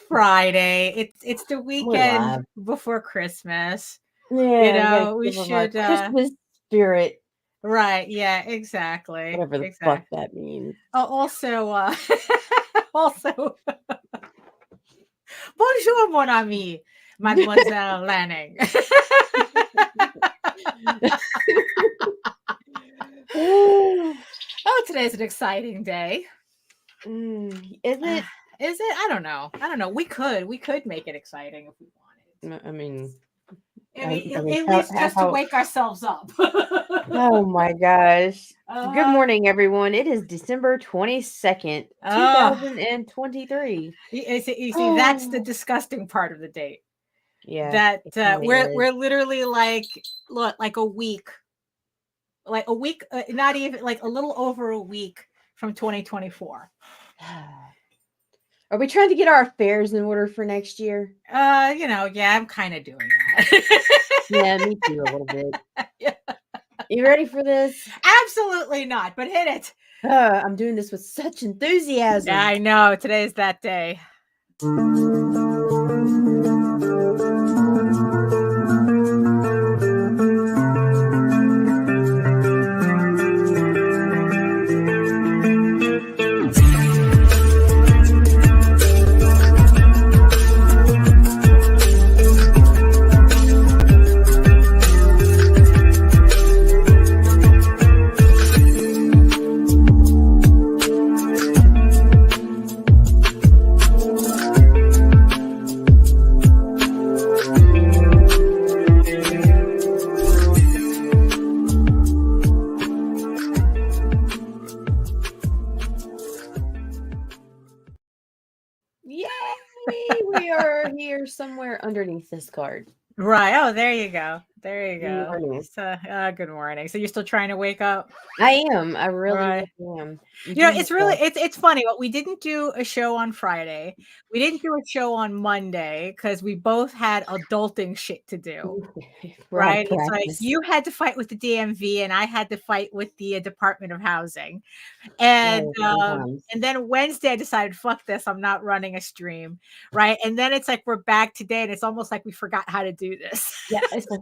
Friday. It's the We're weekend live. before Christmas. Yeah, we gotta We give them our should Christmas spirit, right, yeah, exactly. whatever the fuck Exactly. that means. Also also bonjour mon ami, Mademoiselle Lanning. Ooh. Oh, today's an exciting day. Is it? Is it? I don't know. I don't know. We could make it exciting if we wanted. I mean, I mean, I mean, at least just to how? wake ourselves up. Oh my gosh! Good uh, morning, everyone. It is December 22nd, oh, 2023. you see, that's the Oh, disgusting part of the date. yeah, That it kind of we're literally like, look, like a week, not even like a little over a week from 2024. is. Are we trying to get our affairs in order for next year? Yeah, I'm kind of doing that. Yeah, me too, a little bit. Yeah. You ready for this? Absolutely not, but hit it. I'm doing this with such enthusiasm. I know today's that day. Yay! We are here somewhere underneath this card. Right. Oh, there you go. There you Good go. morning. So, good morning. So you're still trying to wake up? I am. I really, Right. really am. Do It's you really it's funny, but we didn't do a show on Friday. We didn't do a show on Monday because we both had adulting shit to do. We're out of Right? It's like practice. you had to fight with the DMV and I had to fight with the Department of Housing. And Oh, fun times. and then Wednesday I decided, fuck this, I'm not running a stream. Right. And then it's like we're back today and it's almost like we forgot how to do this. Yeah, it's like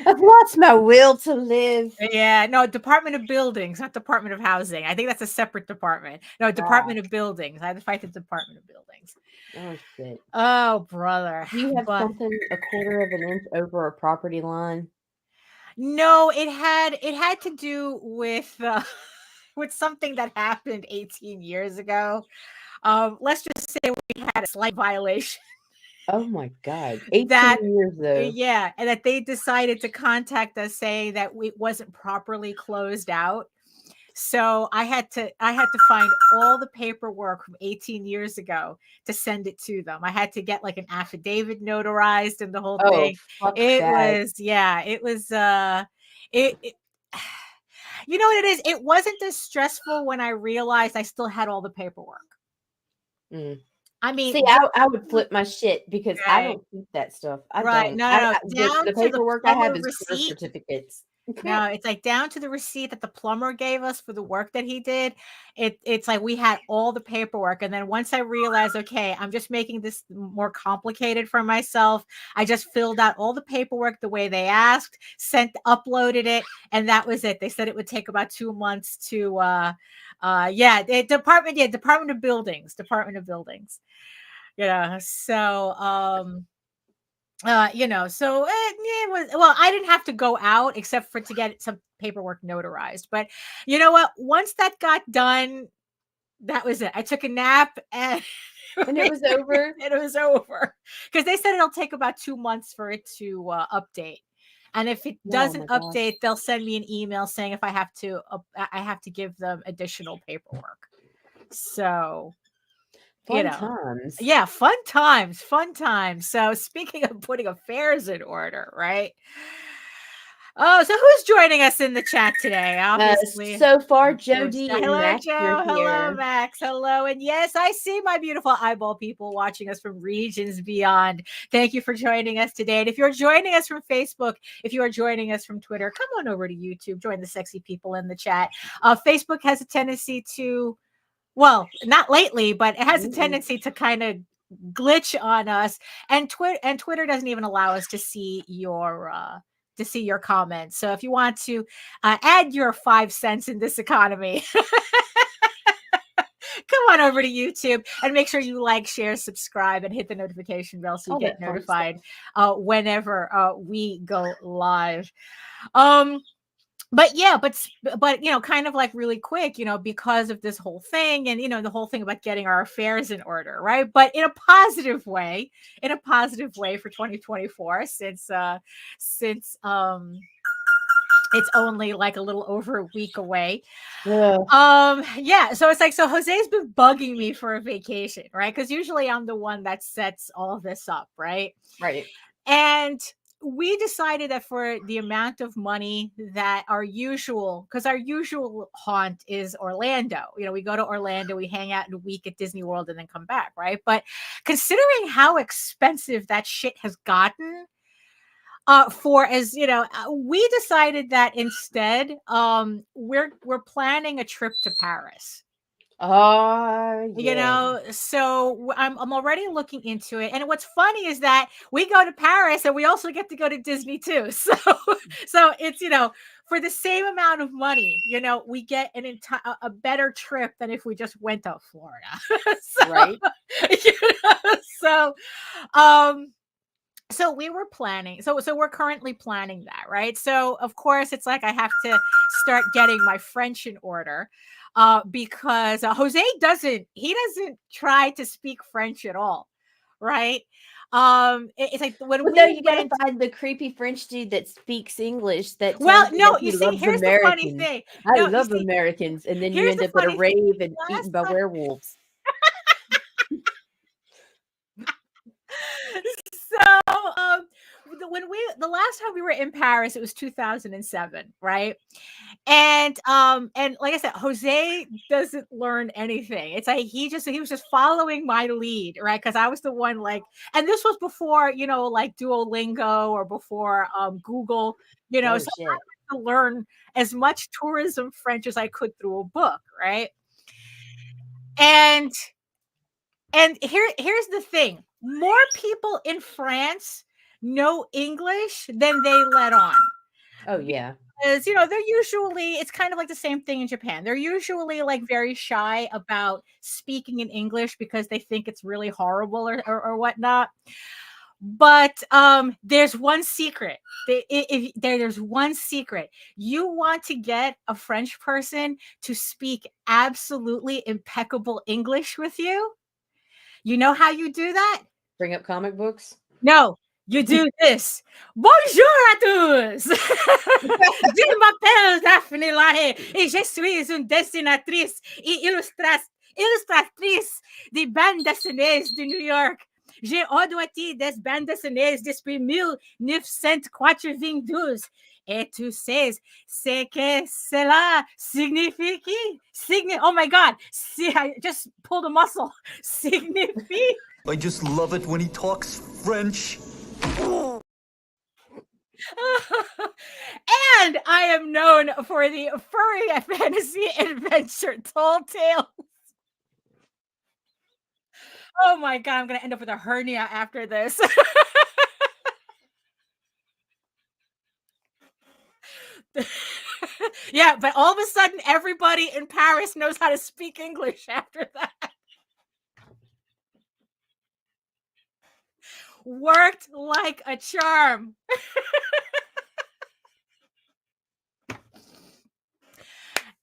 I've lost my will to live. Yeah, no, Department of Buildings, not Department of Housing. I think that's a separate department. No, Ah, Department of Buildings. I had to fight the Department of Buildings. oh shit. Oh, brother. Do you have But something a quarter of an inch over a property line? no, it had to do with with something that happened 18 years ago. Let's just say we had a slight violation Oh my god. 18 that years though. yeah, and that they decided to contact us saying that it wasn't properly closed out. So I had to find all the paperwork from 18 years ago to send it to them. I had to get like an affidavit notarized and the whole Oh, thing. fuck It that. was yeah, it was it you know what it is? It wasn't as stressful when I realized I still had all the paperwork. Mm. I mean, See, I would flip my shit because I right, don't keep that stuff. I right. don't. No, no, no. Down The to the paperwork I have plumber is birth receipt. certificates. No, it's like down to the receipt that the plumber gave us for the work that he did. It's like we had all the paperwork. And then once I realized, okay, I'm just making this more complicated for myself, I just filled out all the paperwork the way they asked, uploaded it, and that was it. They said it would take about 2 months to Department of Buildings. Department of Buildings. Yeah. So it was, well, I didn't have to go out except for to get some paperwork notarized. But you know what? Once that got done, that was it. I took a nap and And it was over. it was over. Because they said it'll take about 2 months for it to update. And if it Oh doesn't my gosh. update, they'll send me an email saying if I have to give them additional paperwork. So Fun times. yeah, fun times, fun times. So speaking of putting affairs in order, right? Oh, so who's joining us in the chat today? Obviously. So far, There's Jody and hello, Max are Joe. Hello, here. Max. Hello. And yes, I see my beautiful eyeball people watching us from regions beyond. Thank you for joining us today. And if you're joining us from Facebook, if you are joining us from Twitter, come on over to YouTube. Join the sexy people in the chat. Facebook has a tendency to Well, not lately, but it has a Mm-mm. tendency to kind of glitch on us. And Twitter doesn't even allow us to see your comments. So if you want to add your 5 cents in this economy, come on over to YouTube and make sure you like, share, subscribe, and hit the notification bell so you All get that fun notified whenever we go live. But yeah, but kind of like really quick, because of this whole thing, and the whole thing about getting our affairs in order, right? But in a positive way for 2024, since it's only like a little over a week away. Yeah, so it's like, so Jose's been bugging me for a vacation, right? Because usually I'm the one that sets all this up, right? Right. And we decided that for the amount of money that because our usual haunt is Orlando. We go to Orlando, we hang out in a week at Disney World and then come back, right? But considering how expensive that shit has gotten, we decided that instead, we're planning a trip to Paris. Yeah. So I'm already looking into it. And what's funny is that we go to Paris and we also get to go to Disney too. So it's, for the same amount of money, we get a better trip than if we just went to Florida. Right. So, um, so we were planning. So we're currently planning that, right? So of course it's like I have to start getting my French in order, because Jose doesn't try to speak French at all, right? It's like when Well, we no, you gotta went. find the creepy French dude that speaks English that Well, tells you no, that you he see, loves here's the funny Americans. thing. I No, you love see, Americans, and then you here's end the up at a funny thing. rave and eaten by werewolves. So the last time we were in Paris, it was 2007, right? And like I said, Jose doesn't learn anything. It's like he was just following my lead, right? Because I was the one, like, and this was before, like Duolingo, or before Google, Oh so shit. I had to learn as much tourism French as I could through a book, right? And here's the thing. More people in France know English than they let on. Oh yeah. Because it's kind of like the same thing in Japan. They're usually like very shy about speaking in English because they think it's really horrible, or whatnot. But there's one secret. There's one secret. You want to get a French person to speak absolutely impeccable English with you? You know how you do that? Bring up comic books. No, you do this. Bonjour à tous! Je m'appelle Daphne Lage et je suis une dessinatrice et illustratrice des bandes dessinées de New York. J'ai audité des bandes dessinées depuis 1992. Et tu sais ce que cela signifie? Oh my God! See, I just pulled a muscle. Signifie. I just love it when he talks French. And I am known for the furry fantasy adventure Tall Tales. Oh my God, I'm going to end up with a hernia after this. Yeah, but all of a sudden, everybody in Paris knows how to speak English after that. Worked like a charm.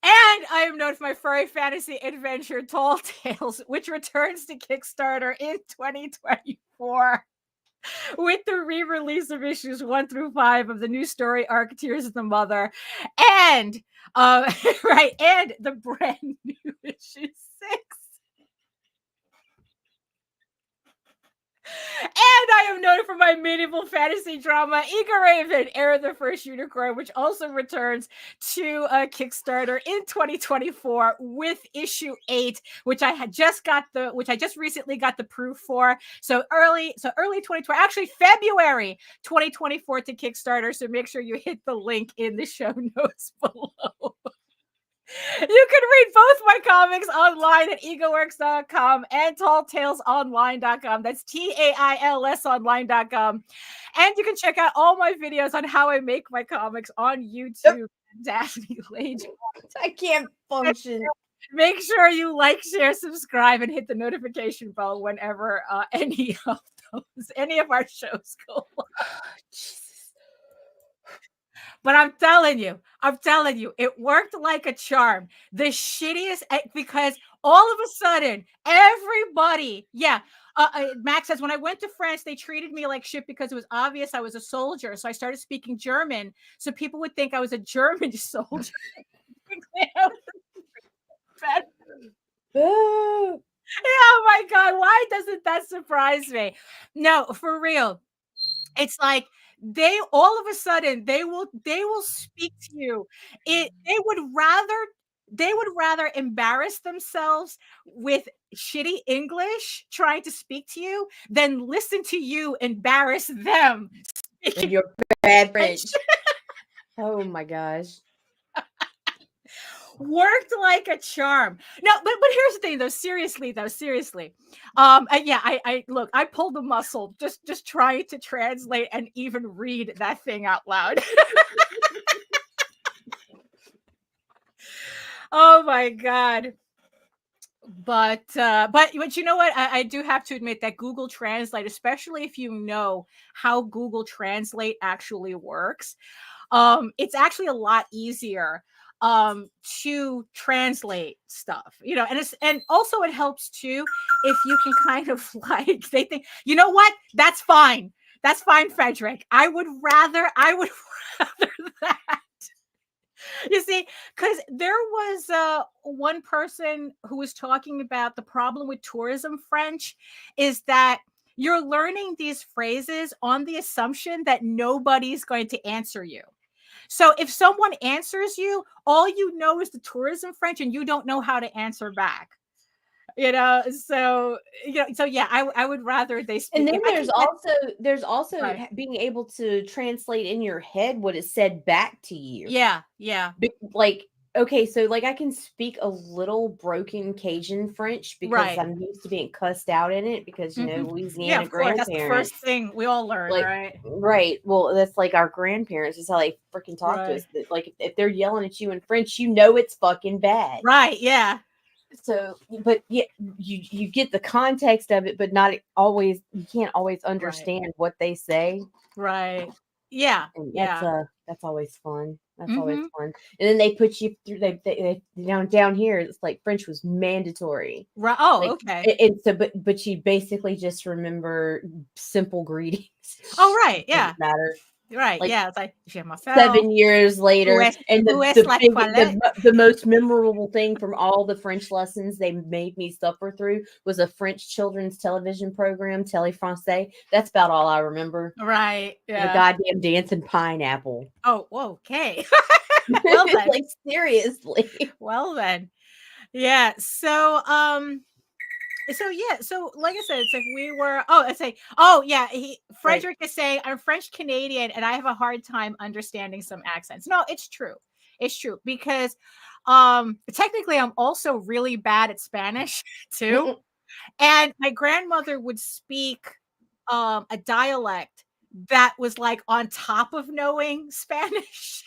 And I am known for my furry fantasy adventure Tall Tales, which returns to Kickstarter in 2024 with the re-release of issues 1 through 5 of the new story arc Tears of the Mother, and right, and the brand new issue 6. And I am known for my medieval fantasy drama, Eager Raven, Heir of the First Unicorn, which also returns to Kickstarter in 2024 with issue 8, which I just recently got the proof for. So early 2020, actually February 2024 to Kickstarter. So make sure you hit the link in the show notes below. You can read both my comics online at egoworks.com and talltalesonline.com. That's TAILS online.com. And you can check out all my videos on how I make my comics on YouTube. Daphne Lage. I can't function. Make sure you like, share, subscribe, and hit the notification bell whenever any of our shows go live. Jesus. But I'm telling you, it worked like a charm. The shittiest, because all of a sudden, everybody, Max says, when I went to France, they treated me like shit because it was obvious I was a soldier. So I started speaking German, so people would think I was a German soldier. Oh my God, why doesn't that surprise me? No, for real. It's like they all of a sudden they will speak to you. They would rather embarrass themselves with shitty English trying to speak to you than listen to you embarrass them. And your bad French. Oh my gosh. Worked like a charm. No, but here's the thing though. Seriously. I look, I pulled the muscle just trying to translate and even read that thing out loud. Oh my God. But you know what? I do have to admit that Google Translate, especially if you know how Google Translate actually works, it's actually a lot easier to translate stuff, and also it helps too if you can kind of like, they think, you know what, that's fine, Frederick, I would rather that. You see, because there was one person who was talking about the problem with tourism French is that you're learning these phrases on the assumption that nobody's going to answer you. So if someone answers you, all you know is the tourism French and you don't know how to answer back. So I would rather they speak. And then there's also right, being able to translate in your head what is said back to you. Yeah. Like, okay, so like I can speak a little broken Cajun French because I'm used to being cussed out in it because Louisiana grandparents. That's the first thing we all learn, right? Right. Well, that's like our grandparents is how they freaking talk to us. Like if they're yelling at you in French, it's fucking bad. Right. Yeah. So, but yeah, you get the context of it, but not always. You can't always understand what they say. Right. Yeah. And that's always fun. That's always fun. And then they put you through. They down here. It's like French was mandatory. Right. Oh, like, okay. And so, but you basically just remember simple greetings. Oh, right. Yeah. Doesn't matter. Right. Like, yeah. It's like 7 years later, and the most memorable thing from all the French lessons they made me suffer through was a French children's television program, Télé Français. That's about all I remember. Right. Yeah. The goddamn dancing pineapple. Oh, okay. Well then. Like seriously. Well then. Yeah. So like I said, it's like we were. Frederick is saying I'm French Canadian and I have a hard time understanding some accents. No, it's true. It's true because technically I'm also really bad at Spanish too. And my grandmother would speak a dialect that was like on top of knowing Spanish.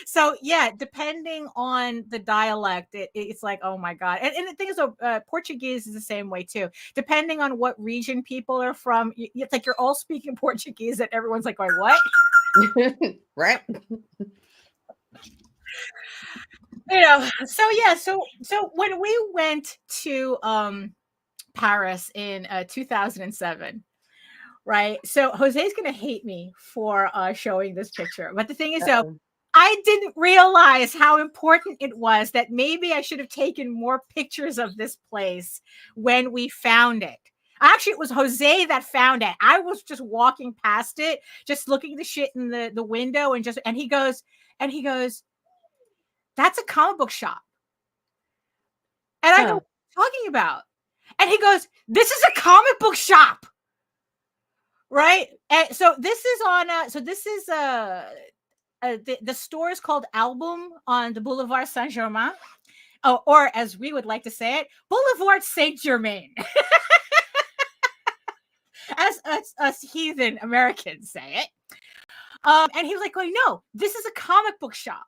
So yeah, depending on the dialect, it's like, oh my God. And the thing is, Portuguese is the same way too. Depending on what region people are from, it's like you're all speaking Portuguese and everyone's like, going, what? Right. So when we went to Paris in 2007, right? So Jose's gonna hate me for showing this picture, but the thing is, though, I didn't realize how important it was that maybe I should have taken more pictures of this place when we found it. Actually, it was Jose that found it. I was just walking past it, just looking at the shit in the window, and he goes, that's a comic book shop. And I go, what are you talking about? And he goes, this is a comic book shop. Right? And so this is on the store is called Album on the Boulevard Saint-Germain. Oh, or as we would like to say it, Boulevard Saint-Germain. as us heathen Americans say it. And he was like going, no, this is a comic book shop.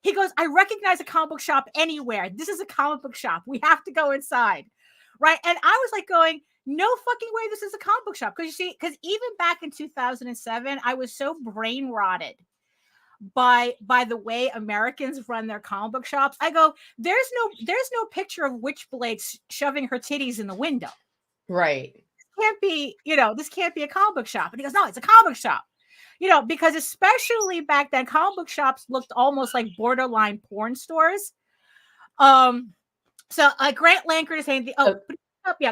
He goes, I recognize a comic book shop anywhere. This is a comic book shop. We have to go inside. Right. And I was like going, no fucking way this is a comic book shop. Because you see, because even back in 2007, I was so brain rotted by the way Americans run their comic book shops. I go, there's no picture of Witchblade shoving her titties in the window. Right. This can't be a comic book shop. And he goes, no, it's a comic book shop. Because especially back then, comic book shops looked almost like borderline porn stores. So Grant Lankard is saying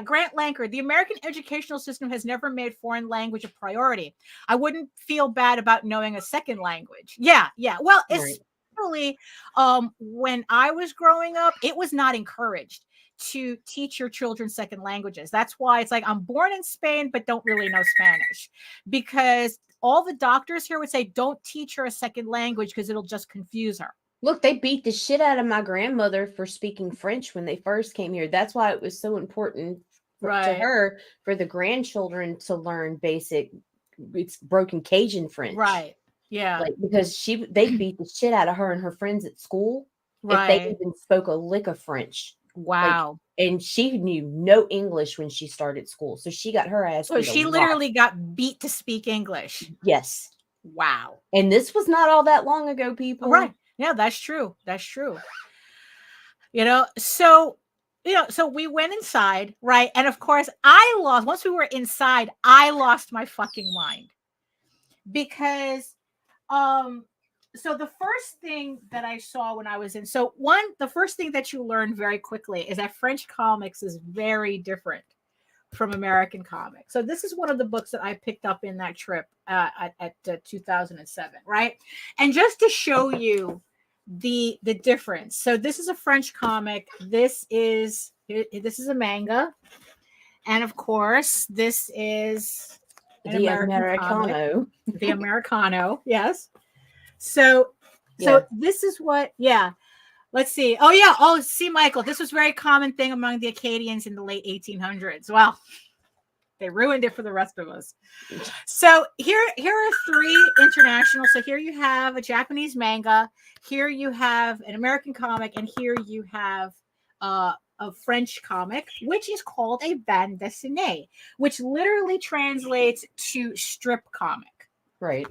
Grant Lankard, the American educational system has never made foreign language a priority. I wouldn't feel bad about knowing a second language. Yeah. Well, especially when I was growing up, it was not encouraged to teach your children second languages. That's why it's like, I'm born in Spain, but don't really know Spanish, because all the doctors here would say, don't teach her a second language because it'll just confuse her. Look, they beat the shit out of my grandmother for speaking French when they first came here. That's why it was so important to her for the grandchildren to learn it's broken Cajun French. Right. Yeah. Like, because they beat the shit out of her and her friends at school. Right. If they even spoke a lick of French. Wow. And she knew no English when she started school. So she got her ass. So she literally got beat to speak English. Yes. Wow. And this was not all that long ago, people. Right. Yeah, that's true. That's true. So we went inside, right? And of course, once we were inside, I lost my fucking mind. Because so the first thing that I saw when I was in, the first thing that you learn very quickly is that French comics is very different from American comics. So this is one of the books that I picked up in that trip at 2007, right? And just to show you the difference. So this is a French comic. This is a manga. And of course, this is the Americano. The Americano, yes. So this is what, let's see. See, Michael, this was a very common thing among the Acadians in the late 1800s. Well, they ruined it for the rest of us. So here are three international. So here you have a Japanese manga. Here you have an American comic. And here you have a French comic, which is called a bande dessinée, which literally translates to strip comic. Right.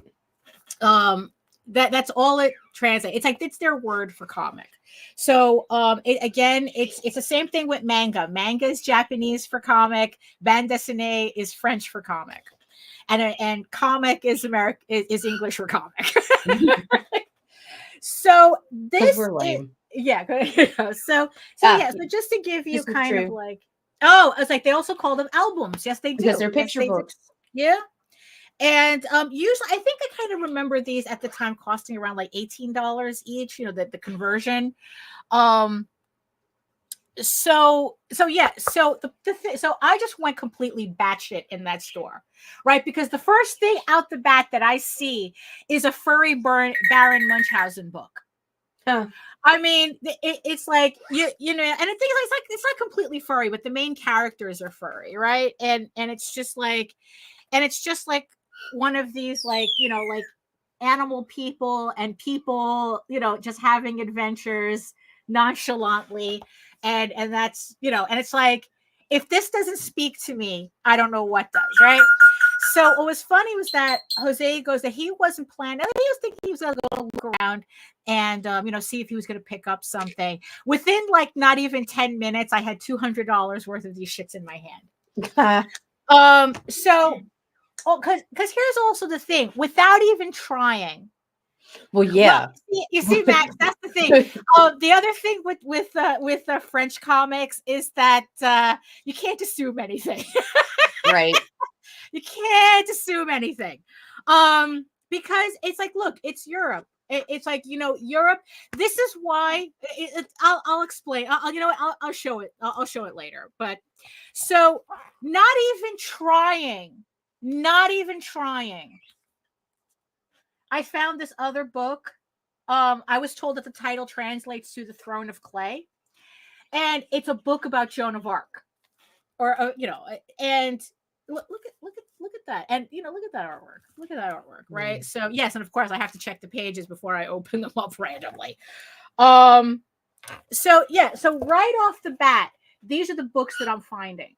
That's all it translates. It's like it's their word for comic. So it's the same thing with manga. Manga is Japanese for comic. Bande dessinée is French for comic, and comic is is English for comic. So this we're lame. So just to give you kind of like, it's like they also call them albums. Yes, they do, because they're picture books. Yeah. And usually I think I kind of remember these at the time costing around like $18 each, the conversion. So I just went completely batshit in that store, right? Because the first thing out the bat that I see is a furry Baron Munchausen book. Huh. I mean, it's like and the thing is, it's not completely furry, but the main characters are furry, right? And it's just like one of these like animal people and people, just having adventures nonchalantly, and that's and it's like, if this doesn't speak to me, I don't know what does, right? So what was funny was that Jose goes that he wasn't planning. He was thinking he was going to go look around and see if he was going to pick up something. Within like not even 10 minutes, I had $200 worth of these shits in my hand. Because here's also the thing: without even trying. Well, yeah. You see, Max, that's the thing. The other thing with French comics is that you can't assume anything. Right. You can't assume anything. Because it's like, look, it's Europe. It's like, Europe. This is why I'll explain. I'll show it. I'll show it later. But so not even trying I found this other book. I was told that the title translates to The Throne of Clay, and it's a book about Joan of Arc, or and look at that, and look at that artwork. Look at that artwork, right? So yes, and of course I have to check the pages before I open them up randomly. So yeah, so right off the bat, these are the books that I'm finding.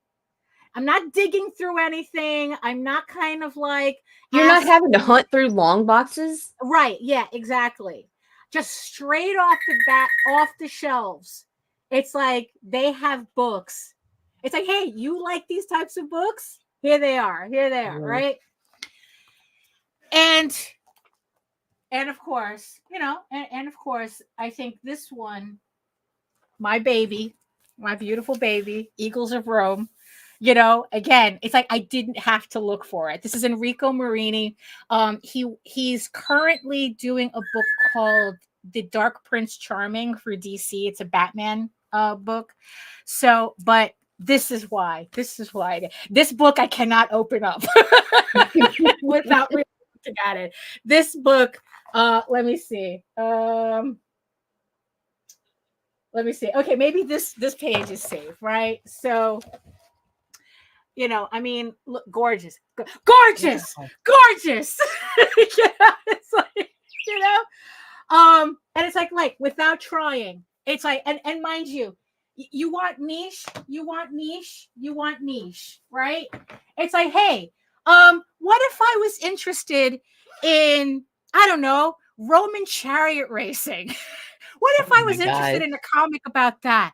I'm not digging through anything. I'm not kind of like you're not having to hunt through long boxes. Right. Yeah, exactly. Just straight off the bat, off the shelves. It's like they have books. It's like, hey, you like these types of books? Here they are. Here they are, right? And of course, and of course, I think this one, my baby, my beautiful baby, Eagles of Rome. Again, it's like I didn't have to look for it. This is Enrico Marini. He's currently doing a book called The Dark Prince Charming for DC. It's a Batman book. So, but this is why this book I cannot open up without really looking at it. This book, let me see. Okay, maybe this page is safe, right? So, I mean, look, gorgeous. It's like, and it's like without trying, it's like, and mind you, you want niche, right? It's like, hey, what if I was interested in, I don't know, Roman chariot racing? What if I was interested in a comic about that?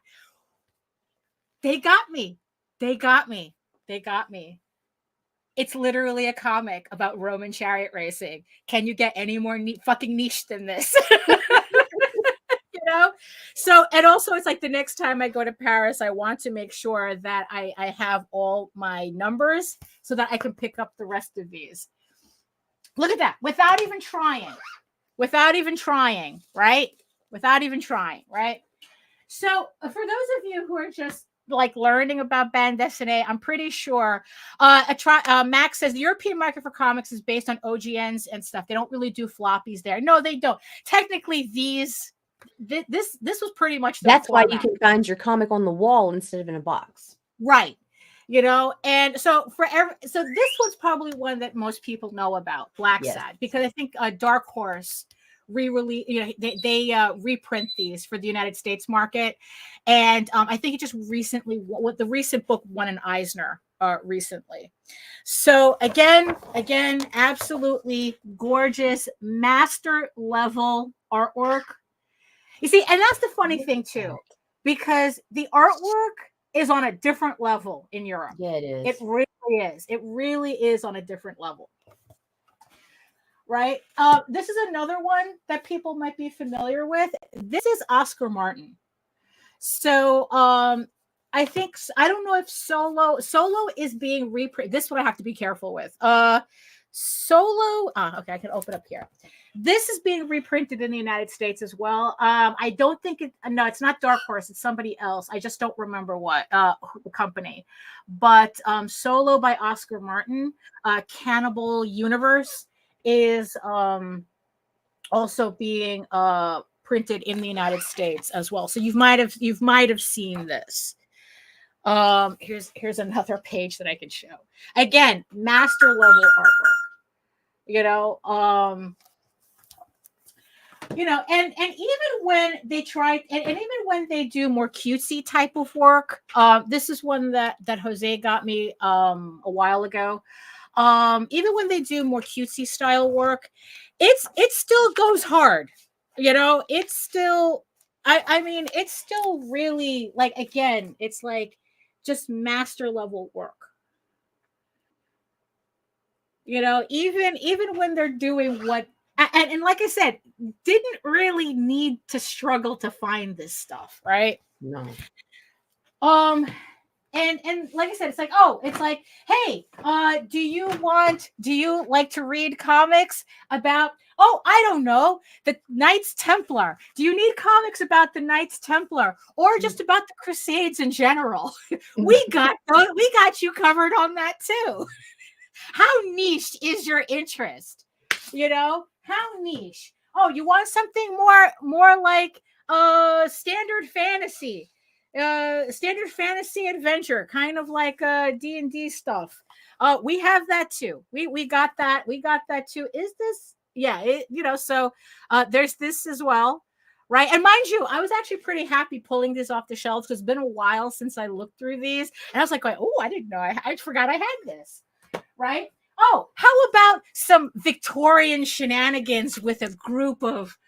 They got me. It's literally a comic about Roman chariot racing. Can you get any more fucking niche than this? So, and also it's like the next time I go to Paris, I want to make sure that I have all my numbers so that I can pick up the rest of these. Look at that. Without even trying, right? So for those of you who are just like learning about bande dessinée, I'm pretty sure Max says the European market for comics is based on OGNs and stuff. They don't really do floppies there. No, they don't. Technically, this was pretty much that's format. Why you can find your comic on the wall instead of in a box, right? And so so this was probably one that most people know about, Black Sad, because I think Dark Horse re-release, they reprint these for the United States market, and I think it just recently, what the recent book won an Eisner recently. So again, absolutely gorgeous, master level artwork. You see, and that's the funny thing too, because the artwork is on a different level in Europe. Yeah, it is. It really is. It really is on a different level. Right. This is another one that people might be familiar with. This is Oscar Martin. So I think, I don't know if Solo is being reprinted. This one I have to be careful with. Solo. Okay, I can open up here. This is being reprinted in the United States as well. I don't think it's not Dark Horse. It's somebody else. I just don't remember what the company. But Solo by Oscar Martin, Cannibal Universe, is also being printed in the United States as well. So you might have seen this. Here's another page that I can show. Again, master level artwork. And even when they try, and even when they do more cutesy type of work, this is one that Jose got me a while ago. Even when they do more cutesy style work, it still goes hard. It's still, I mean, it's still really, like, again, it's like just master level work. Even when they're doing what, and like I said, didn't really need to struggle to find this stuff, right? No. And like I said, it's like, hey, do you like to read comics about, I don't know, the Knights Templar? Do you need comics about the Knights Templar or just about the Crusades in general? we got you covered on that too. How niche is your interest? How niche? Oh, you want something more like standard fantasy adventure, kind of like D&D stuff. We have that too. We got that too. Is this so there's this as well, right? And mind you, I was actually pretty happy pulling this off the shelves because it's been a while since I looked through these, and I was like, oh, I didn't know, I forgot I had this, right? Oh, how about some Victorian shenanigans with a group of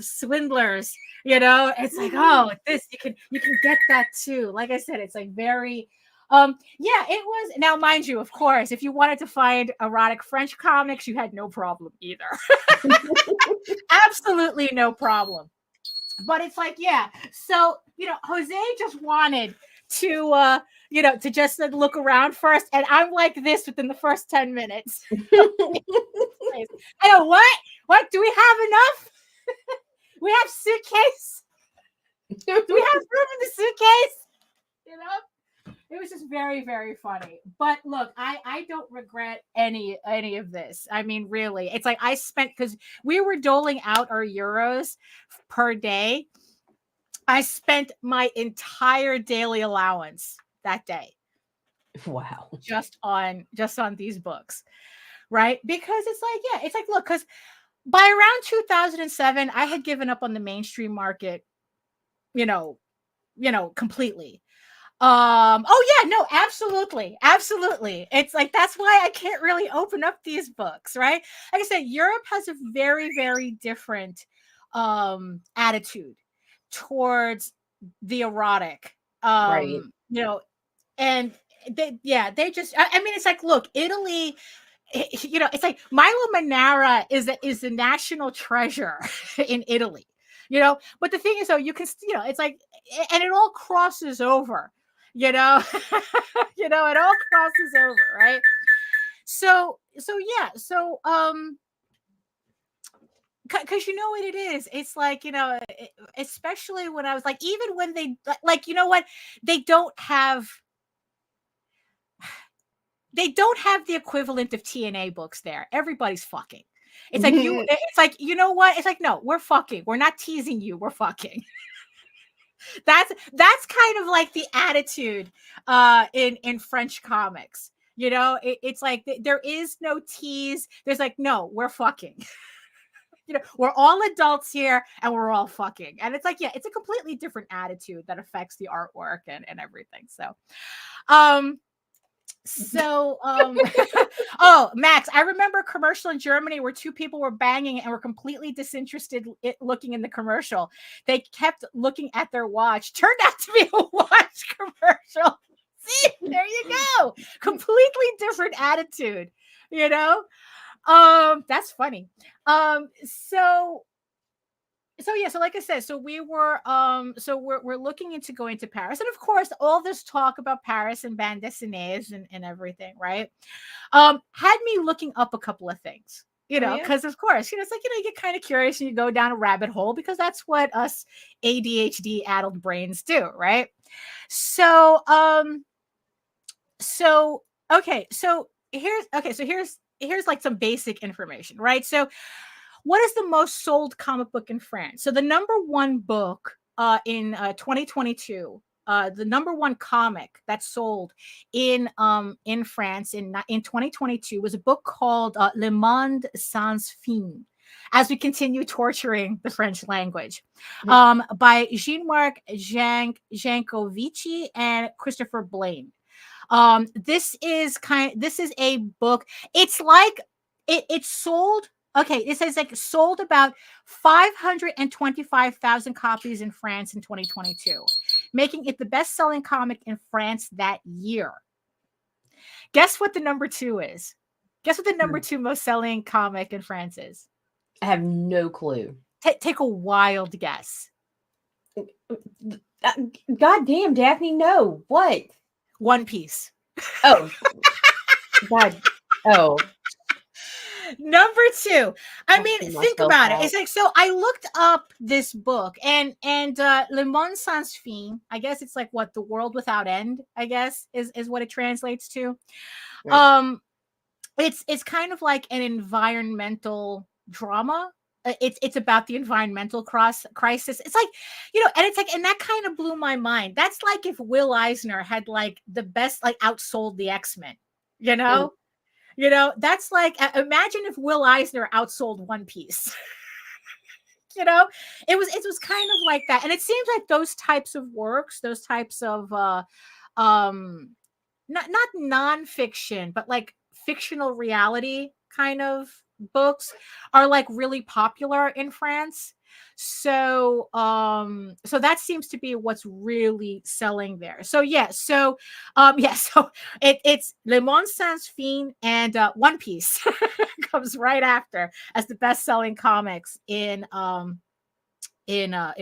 swindlers? It's like, oh, this you can get that too. Like I said, it's like very it was. Now, mind you, of course, if you wanted to find erotic French comics, you had no problem either. Absolutely no problem. But it's like, yeah. So, Jose just wanted to to just look around first, and I'm like this within the first 10 minutes. I go, what do we have enough? We have suitcase. Do we have room in the suitcase? It was just very, very funny. But look, I don't regret any of this. I mean, really, it's like I spent, because we were doling out our euros per day. I spent my entire daily allowance that day. Wow. Just on these books, right? Because it's like, look, because by around 2007, I had given up on the mainstream market, completely. Absolutely. It's like, that's why I can't really open up these books, right? Like I said, Europe has a very, very different attitude towards the erotic, right. And they just, I mean, it's like, look, Italy, it's like Milo Manara is the national treasure in Italy, but the thing is, though, you can, it's like, and it all crosses over, it all crosses over, right? So because what it is, it's like, especially when I was like, even when they like, they don't have the equivalent of TNA books there. Everybody's fucking. It's like, it's like, what? It's like, no, we're fucking. We're not teasing you. We're fucking. That's kind of like the attitude in French comics. It's like there is no tease. There's like, no, we're fucking. We're all adults here and we're all fucking. And it's like, yeah, it's a completely different attitude that affects the artwork and everything. So, oh, Max, I remember a commercial in Germany where two people were banging and were completely disinterested looking in the commercial. They kept looking at their watch. Turned out to be a watch commercial. See, there you go. Completely different attitude, that's funny. So like I said, so we were we're looking into going to Paris, and of course all this talk about Paris and bande dessinées and everything, right, had me looking up a couple of things, because of course, it's like, you get kind of curious and you go down a rabbit hole, because that's what us ADHD addled brains do, right? So here's like some basic information, right? So what is the most sold comic book in France? So the number one book in 2022, the number one comic that sold in France in 2022 was a book called Le Monde Sans Fin, as we continue torturing the French language, by Jean-Marc Jancovici and Christopher Blaine. This is a book. It's like it sold. Okay, it says like sold about 525,000 copies in France in 2022, making it the best-selling comic in France that year. Guess what the number two is? Guess what the number two most-selling comic in France is? I have no clue. Take a wild guess. God damn, Daphne, no. What? One Piece. Oh. God. Oh. Number two. I mean, think about it. It's like, so I looked up this book and Le Monde Sans Fin, I guess it's like what, the world without end, I guess is what it translates to. Right. it's kind of like an environmental drama. It's about the environmental crisis. It's like, and it's like, and that kind of blew my mind. That's like if Will Eisner had like the best, like outsold the X-Men, that's like, imagine if Will Eisner outsold One Piece. It was kind of like that. And it seems like those types of works, those types of not nonfiction, but like fictional reality kind of books are like really popular in France. So so that seems to be what's really selling there. So so it's Le Monde Sans Fin and One Piece comes right after as the best-selling comics in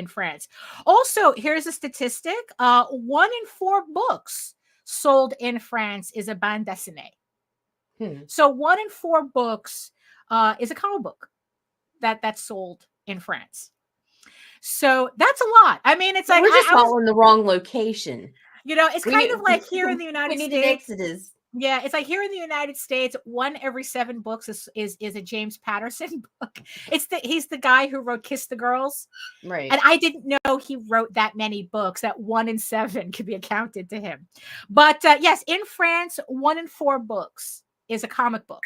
France. Also, here's a statistic: 1 in 4 books sold in France is a bande dessinée. So 1 in 4 books is a comic book that's sold in France. So that's a lot. I mean, it's like we're just all in the wrong location. It's kind of like here in the United States. We need an exodus. Yeah, it's like here in the United States, 1 every 7 books is a James Patterson book. He's the guy who wrote Kiss the Girls. Right. And I didn't know he wrote that many books, that 1 in 7 could be accounted to him. But yes, in France, 1 in 4 books is a comic book.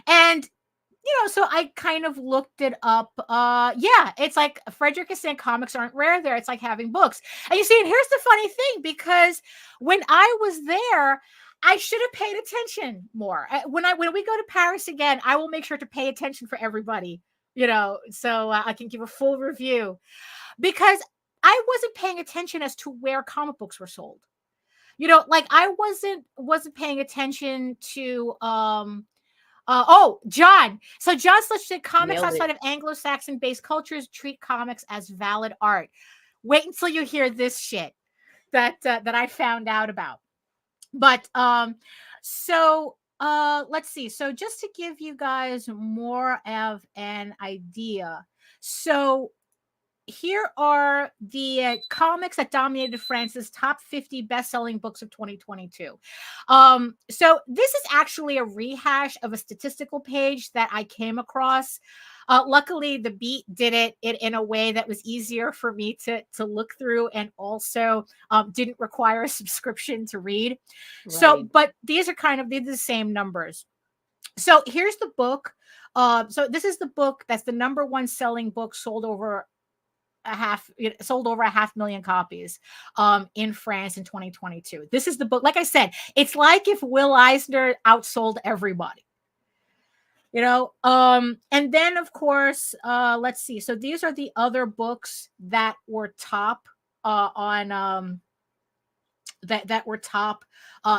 And so I kind of looked it up. It's like Frederick is saying comics aren't rare there. It's like having books. And you see, and here's the funny thing, because when I was there, I should have paid attention more. When we go to Paris again, I will make sure to pay attention for everybody, so I can give a full review, because I wasn't paying attention as to where comic books were sold. Like I wasn't paying attention to John. So John Slush said comics outside of Anglo-Saxon based cultures treat comics as valid art. Wait until you hear this shit that I found out about. But let's see. So just to give you guys more of an idea. So here are the comics that dominated France's top 50 best-selling books of 2022. So this is actually a rehash of a statistical page that I came across. Luckily, The Beat did it in a way that was easier for me to look through, and also didn't require a subscription to read. Right. So, but these are the same numbers. So here's the book. So this is the book that's the number 1 selling book, sold over 500,000 copies in France in 2022. This is the book. Like I said, it's like if Will Eisner outsold everybody. And then of course, let's see. So these are the other books that were top that were top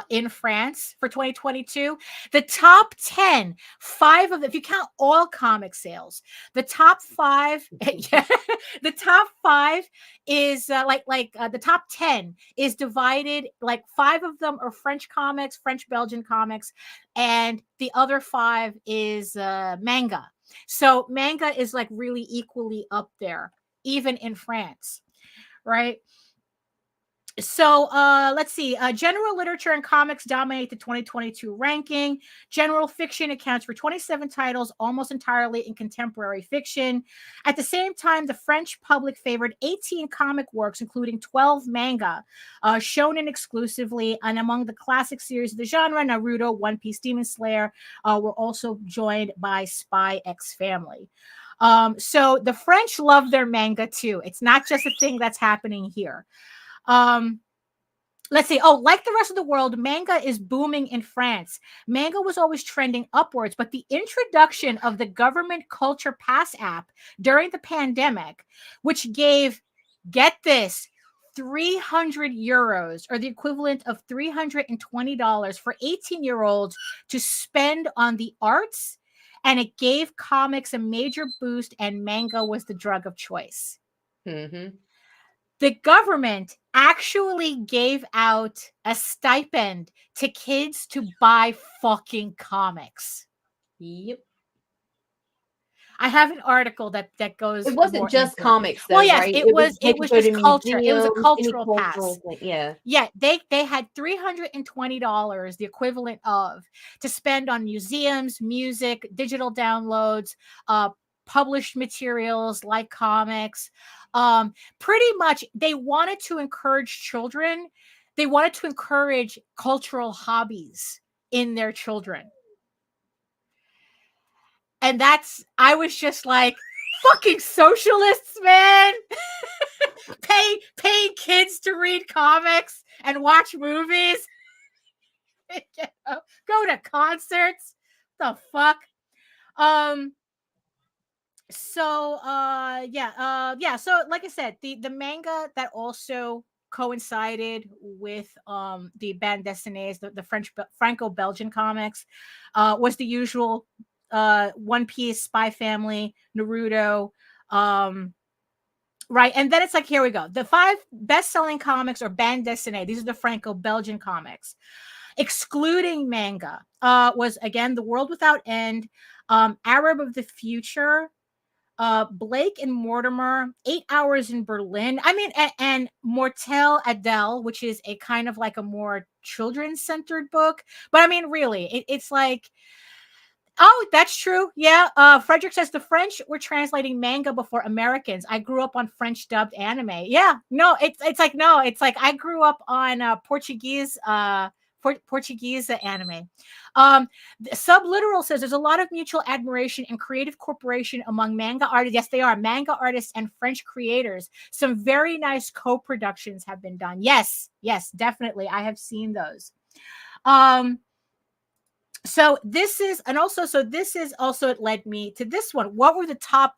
in France for 2022. The top 10, 5 of them, if you count all comic sales, the top 5, the top 5 is the top 10 is divided, like 5 of them are French comics, French-Belgian comics, and the other 5 is manga. So manga is like really equally up there, even in France, right? So let's see. General literature and comics dominate the 2022 ranking. General fiction accounts for 27 titles, almost entirely in contemporary fiction. At the same time, the French public favored 18 comic works, including 12 manga, shonen exclusively. And among the classic series of the genre, Naruto, One Piece, Demon Slayer, were also joined by Spy X Family. So the French love their manga too. It's not just a thing that's happening here. Let's see. Like the rest of the world, manga is booming in France. Manga was always trending upwards, but the introduction of the government Culture Pass app during the pandemic, which gave, get this, 300 euros, or the equivalent of $320 for 18-year-olds to spend on the arts, and it gave comics a major boost, and manga was the drug of choice. Mm-hmm. The government actually gave out a stipend to kids to buy fucking comics. Yep. I have an article that goes. It wasn't just comics, though, well, yes, right? it was just culture. It was a museums, any cultural pass. thing. Yeah. Yeah, they had $320, the equivalent of, to spend on museums, music, digital downloads, published materials like comics. Pretty much, they wanted to encourage children. They wanted to encourage cultural hobbies in their children. And I was just like, fucking socialists, man. Pay kids to read comics and watch movies. Go to concerts. The fuck? So so like I said, the manga that also coincided with the bande dessinées, the French Franco-Belgian comics, was the usual One Piece, Spy Family, Naruto, right. And then it's like, here we go, the 5 best-selling comics or bande dessinées. These are the Franco-Belgian comics, excluding manga. Was again The World Without End, Arab of the Future, Blake and Mortimer, 8 Hours in Berlin. I mean, and Mortel Adele, which is a kind of like a more children-centered book. But I mean, really, it's like, oh, that's true. Yeah. Frederick says the French were translating manga before Americans. I grew up on French dubbed anime. Yeah. No, it's like, no, it's like I grew up on Portuguese anime. Subliteral says there's a lot of mutual admiration and creative cooperation among manga artists. Yes, they are manga artists and French creators. Some very nice co-productions have been done. Yes, definitely. I have seen those. So this is also, it led me to this one. What were the top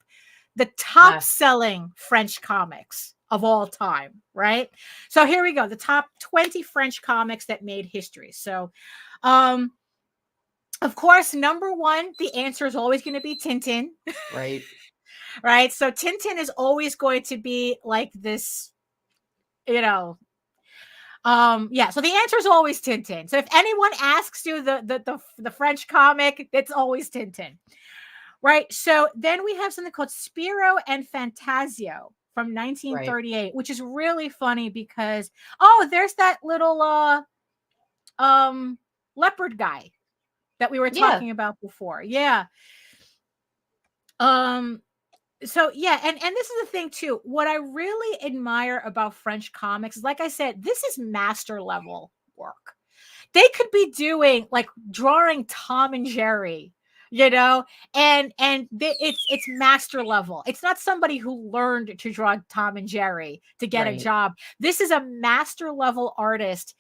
selling French comics of all time, right? So here we go. The top 20 French comics that made history. So, of course, number 1, the answer is always going to be Tintin. Right. Right. So Tintin is always going to be like this, so the answer is always Tintin. So if anyone asks you the French comic, it's always Tintin. Right. So then we have something called Spiro and Fantasio from 1938, right, which is really funny because, there's that little leopard guy that we were talking about before. Yeah. So yeah, and this is the thing too. What I really admire about French comics is, like I said, this is master level work. They could be doing like drawing Tom and Jerry, and it's master level. It's not somebody who learned to draw Tom and Jerry to get a job. This is a master level artist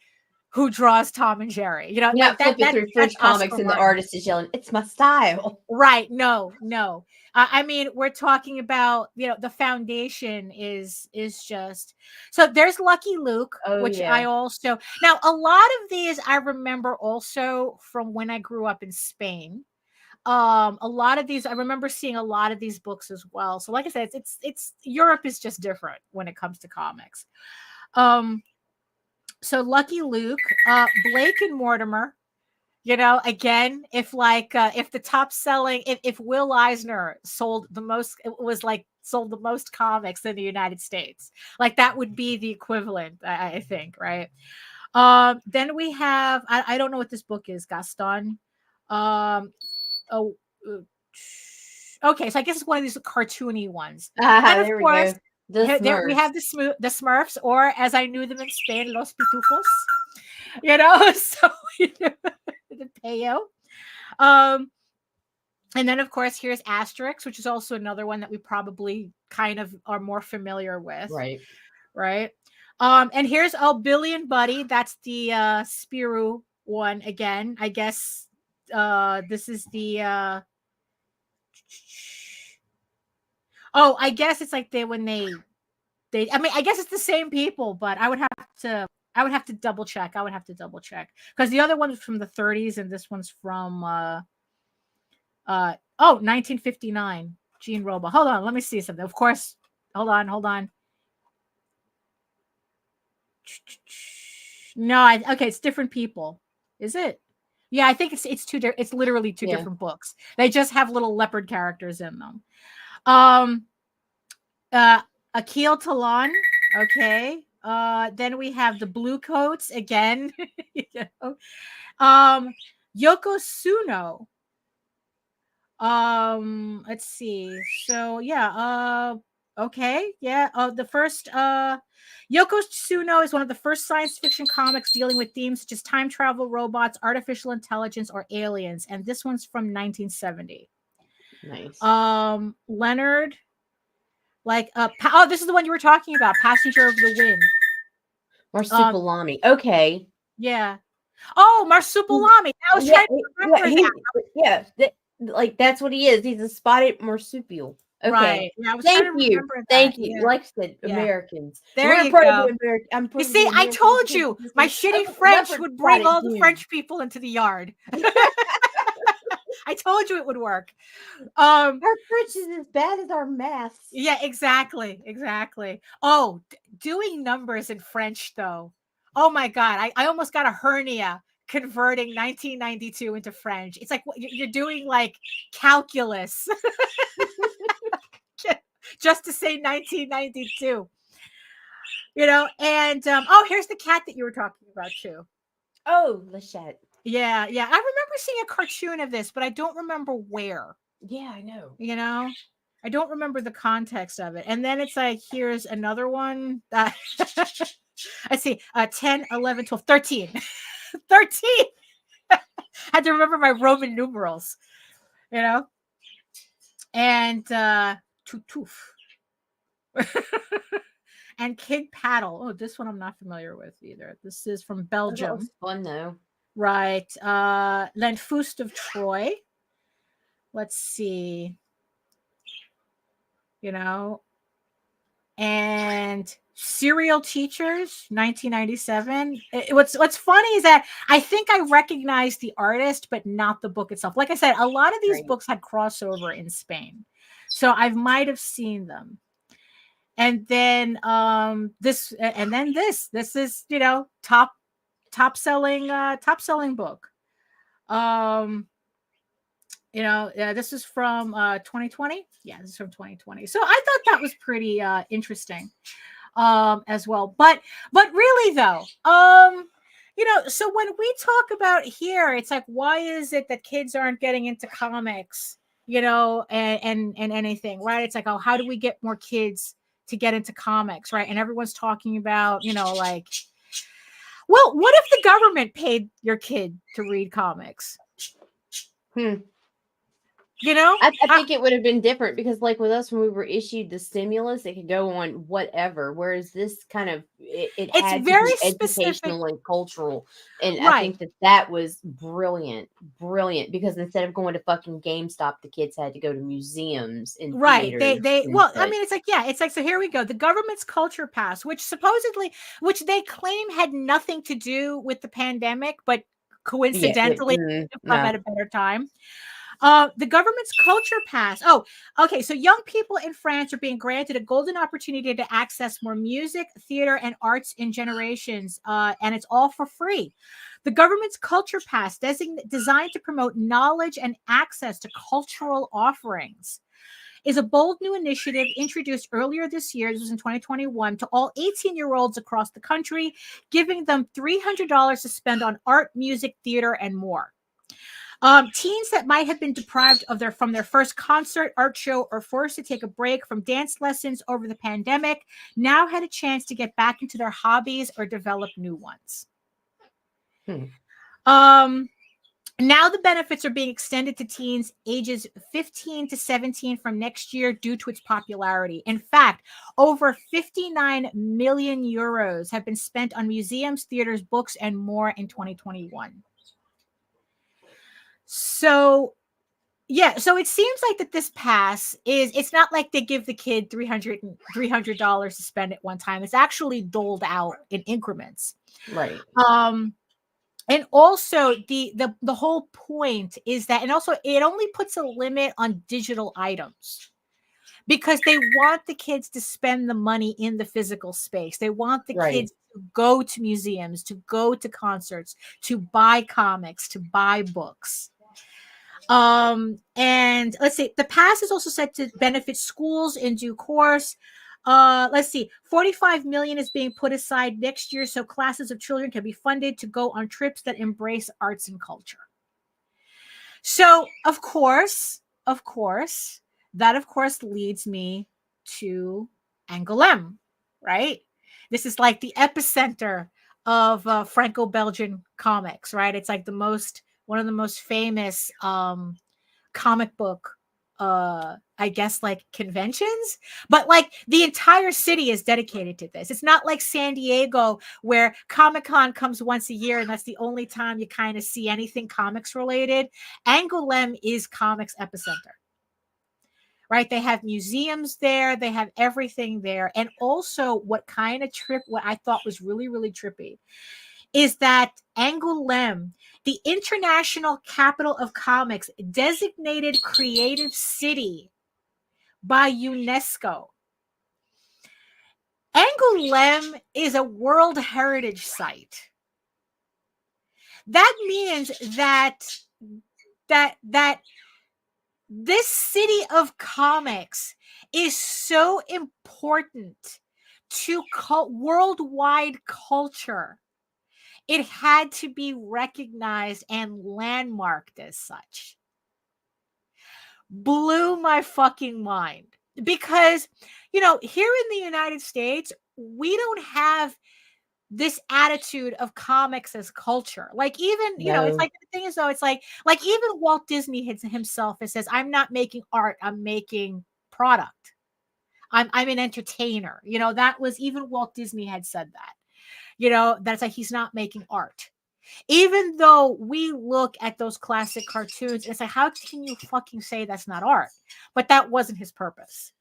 who draws Tom and Jerry. Not flipping through French comics and the artist is yelling, "It's my style." Right? No. I mean, we're talking about, the foundation is just, so there's Lucky Luke, which I also, now a lot of these I remember also from when I grew up in Spain. A lot of these, I remember seeing a lot of these books as well. So like I said, it's Europe is just different when it comes to comics. So Lucky Luke, Blake and Mortimer, again, if the top selling, if Will Eisner sold the most comics in the United States, like that would be the equivalent, I think, right? Then we have, I don't know what this book is, Gaston. Okay, so I guess it's one of these cartoony ones. And of course, we have the Smurfs, or as I knew them in Spain, Los Pitufos. So the Peyo. And then of course here's Asterix, which is also another one that we probably kind of are more familiar with. Right. And here's Billy and Buddy. That's the Spirou one again. I guess this is the I guess it's like I mean, I guess it's the same people, but I would have to double check. Because the other one was from the 30s and this one's from 1959. Gene Roba. Hold on, let me see something. Of course. Hold on. No, okay, it's different people. Is it? Yeah, I think it's literally two different books. They just have little leopard characters in them. Akil Talan, okay. Then we have the Blue Coats again. You know? Yoko Tsuno. Let's see. So yeah, okay, yeah. The first Yoko Tsuno is one of the first science fiction comics dealing with themes such as time travel, robots, artificial intelligence, or aliens, and this one's from 1970. Nice. Leonard, like this is the one you were talking about, Passenger of the Wind. Marsupilami. Okay. Yeah. Oh, Marsupilami. I was trying to remember that. Like that's what he is. He's a spotted marsupial. Okay. Right. Yeah, I was trying to remember that. Thank you. Yeah. Like I said, Americans. There you go. You see, I told you my shitty French would bring all the French people into the yard. I told you it would work. Our French is as bad as our maths. Yeah, exactly. Oh, doing numbers in French though. Oh my God, I almost got a hernia converting 1992 into French. It's like you're doing like calculus just to say 1992. You know, and here's the cat that you were talking about too. Oh, Lachette. Yeah. I remember seeing a cartoon of this, but I don't remember where. Yeah, I know. You know, I don't remember the context of it. And then it's like, here's another one. Let's see, 10, 11, 12, 13. 13. I had to remember my Roman numerals, you know? And Tutuf. And King Paddle. Oh, this one I'm not familiar with either. This is from Belgium. That was fun though. Right. L'Enfust of Troy. Let's see. You know, and Serial Teachers, 1997. What's funny is that I think I recognize the artist, but not the book itself. Like I said, a lot of these books had crossover in Spain, so I might have seen them. And then this is, you know, top selling book. You know, this is from 2020. Yeah, this is from 2020. So I thought that was pretty interesting as well. But really though, you know, so when we talk about here, it's like, why is it that kids aren't getting into comics, you know, and anything, right? It's like, oh, how do we get more kids to get into comics, right? And everyone's talking about, you know, like, well, what if the government paid your kid to read comics? You know, I think it would have been different because, like with us, when we were issued the stimulus, it could go on whatever. Whereas this kind of it's had very to be educational and cultural, and I think that was brilliant because instead of going to fucking GameStop, the kids had to go to museums and theaters. I mean, it's like so. Here we go. The government's culture pass, which they claim had nothing to do with the pandemic, but coincidentally, at a better time. The government's culture pass. Oh, okay. So young people in France are being granted a golden opportunity to access more music, theater, and arts in generations, and it's all for free. The government's culture pass, designed to promote knowledge and access to cultural offerings, is a bold new initiative introduced earlier this year. This was in 2021 to all 18-year-olds across the country, giving them $300 to spend on art, music, theater, and more. Teens that might have been deprived from their first concert, art show, or forced to take a break from dance lessons over the pandemic now had a chance to get back into their hobbies or develop new ones. Now the benefits are being extended to teens ages 15 to 17 from next year due to its popularity. In fact, over 59 million euros have been spent on museums, theaters, books, and more in 2021. So, yeah, so it seems like that this pass it's not like they give the kid $300 to spend at one time. It's actually doled out in increments. Right. And also the whole point is that, and also it only puts a limit on digital items, because they want the kids to spend the money in the physical space. They want the Right. kids to go to museums, to go to concerts, to buy comics, to buy books. And let's see, the pass is also set to benefit schools in due course. Let's see, 45 million is being put aside next year so classes of children can be funded to go on trips that embrace arts and culture. So, of course, that leads me to Angoulême, right? This is like the epicenter of Franco-Belgian comics, right? It's like one of the most famous comic book I guess like conventions, but like the entire city is dedicated to this. It's not like San Diego where Comic-Con comes once a year and that's the only time you kind of see anything comics related. Angoulême is comics epicenter, right? They have museums there, they have everything there. And also what I thought was really, really trippy is that Angoulême, the international capital of comics, designated creative city by UNESCO. Angoulême is a World Heritage Site. That means that this city of comics is so important to worldwide culture. It had to be recognized and landmarked as such. Blew my fucking mind. Because, here in the United States, we don't have this attitude of comics as culture. Like even, it's like the thing is though, it's like even Walt Disney himself says, I'm not making art, I'm making product. I'm an entertainer. That was even Walt Disney had said that. That's like he's not making art. Even though we look at those classic cartoons, it's like, how can you fucking say that's not art? But that wasn't his purpose.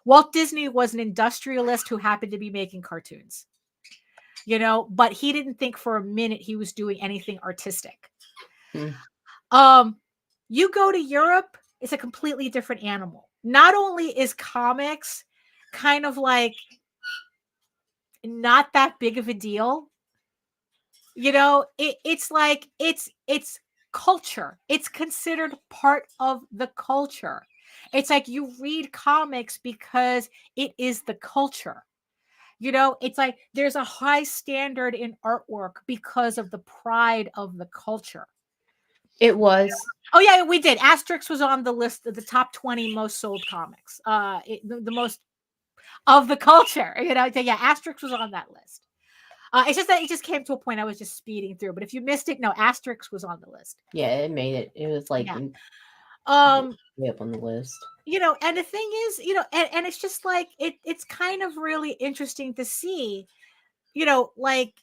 Walt Disney was an industrialist who happened to be making cartoons, but he didn't think for a minute he was doing anything artistic. You go to Europe, it's a completely different animal. Not only is comics kind of like not that big of a deal, it's like it's culture. It's considered part of the culture. It's like you read comics because it is the culture. It's like there's a high standard in artwork because of the pride of the culture. It was. Oh yeah, we did. Asterix was on the list of the top 20 most sold comics. The most of the culture. Yeah, Asterix was on that list. It's just that it just came to a point I was just speeding through. But if you missed it, no, Asterix was on the list. Yeah, it made it. It was like way up on the list. And the thing is, and it's just like it's kind of really interesting to see, like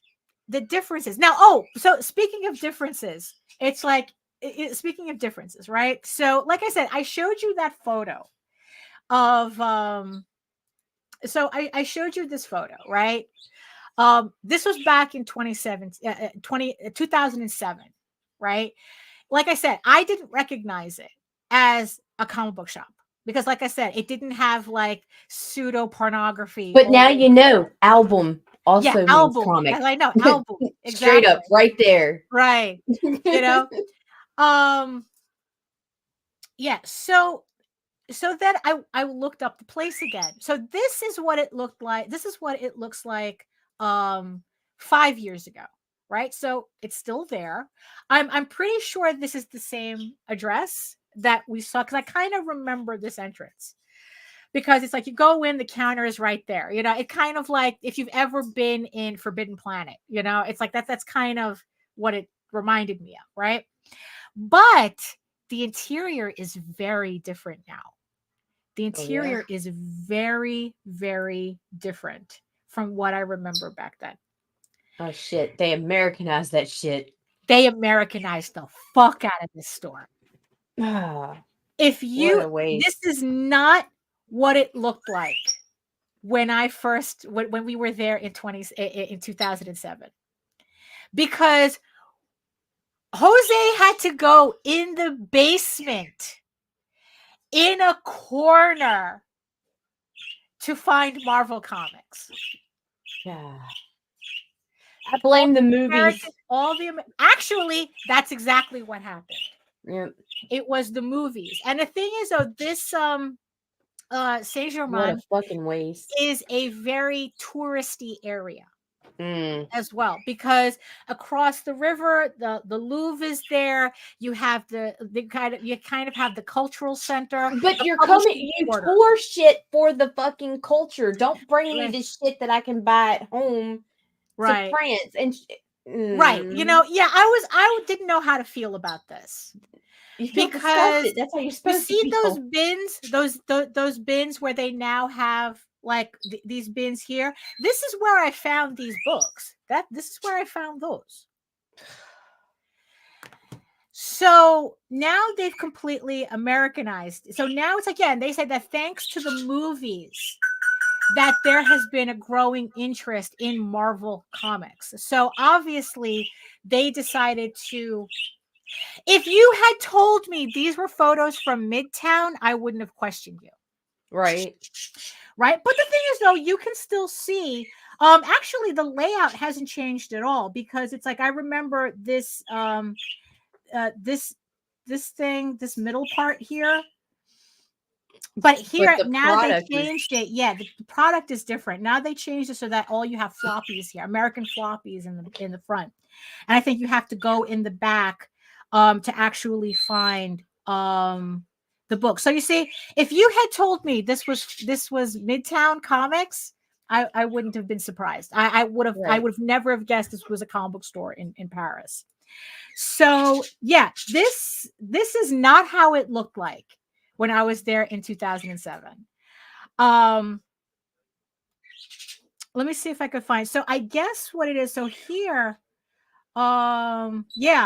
the differences. Now, so speaking of differences, it's like speaking of differences, right? So, like I said, I showed you that photo of so I showed you this photo, right? This was back in 2007, right? Like I said, I didn't recognize it as a comic book shop because, like I said, it didn't have like pseudo pornography. But now album also means album. comic. Yes, I know, album. Exactly. Straight up, right there. Right. Yeah. So then I looked up the place again. So this is what it looked like. This is what it looks like 5 years ago, right? So it's still there. I'm pretty sure this is the same address that we saw because I kind of remember this entrance because it's like you go in, the counter is right there. It kind of like if you've ever been in Forbidden Planet, it's like that's kind of what it reminded me of, right? But the interior is very different now. The interior is very, very different from what I remember back then. Oh, shit. They Americanized that shit. They Americanized the fuck out of this store. This is not what it looked like when we were there in 2007. Because Jose had to go in the basement in a corner to find Marvel comics. Yeah. I blame the movies. Actually, that's exactly what happened. Yep. It was the movies. And the thing is, though, this Saint Germain is a very touristy area. As well, because across the river, the Louvre is there. You have you kind of have the cultural center. But you tour shit for the fucking culture. Don't bring me this shit that I can buy at home to France and right. I didn't know how to feel about this. You feel disgusted. That's how you're supposed to feel. Those bins, those bins where they now have like these bins here. This is where I found these books. This is where I found those. So now they've completely Americanized. So now it's again, they said that thanks to the movies that there has been a growing interest in Marvel comics. So obviously they decided to. If you had told me these were photos from Midtown, I wouldn't have questioned you. Right. But the thing is, though, you can still see. Actually, the layout hasn't changed at all because it's like I remember this. This middle part here. But here now they changed it. Yeah, the product is different. Now they changed it so that all you have floppies here, American floppies in the front, and I think you have to go in the back to actually find the book. So you see, if you had told me this was Midtown Comics, I wouldn't have been surprised. I would have never have guessed this was a comic book store in Paris. So yeah, this is not how it looked like when I was there in 2007. Let me see if I could find. So I guess what it is. So here. Yeah.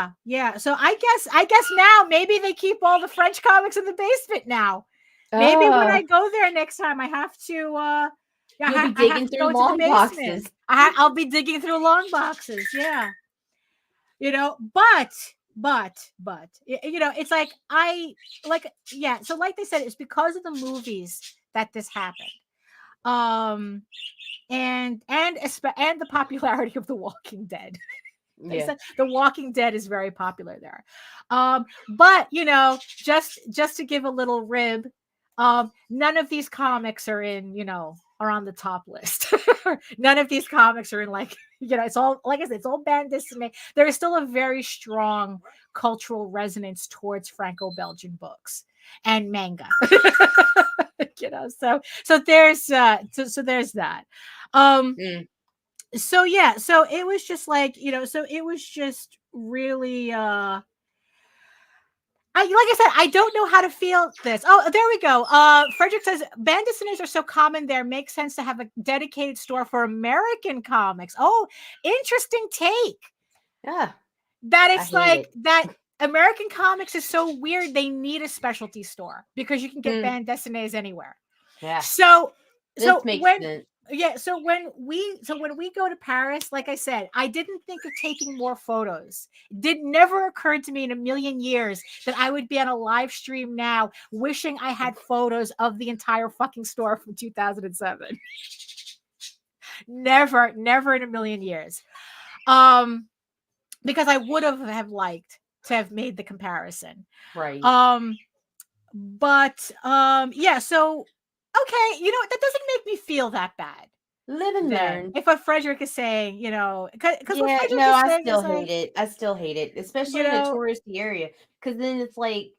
So I guess now maybe they keep all the French comics in the basement now. Maybe when I go there next time, I have to. You'll be digging through long boxes. I'll be digging through long boxes. Yeah. But it's like So like they said, it's because of the movies that this happened. And the popularity of The Walking Dead. Yeah. The Walking Dead is very popular there. But just to give a little rib, none of these comics are on the top list. None of these comics are in it's all, like I said, it's all band dessinée. There is still a very strong cultural resonance towards Franco-Belgian books and manga. So there's that. So yeah, so it was just like, so it was just really like I said, I don't know how to feel this. Oh, there we go. Frederick says band dessinées are so common there. Makes sense to have a dedicated store for American comics. Oh, interesting take. Yeah. That it's like that American comics is so weird. They need a specialty store because you can get band dessinées anywhere. Yeah. So makes sense. Yeah, so when we go to Paris, like I said, I didn't think of taking more photos. It never occurred to me in a million years that I would be on a live stream now wishing I had photos of the entire fucking store from 2007. Never in a million years. Because I would have liked to have made the comparison. Right. But yeah, so okay, that doesn't make me feel that bad. Live and learn. If what Frederick is saying, because I still hate it, especially in a touristy area. Because then it's like,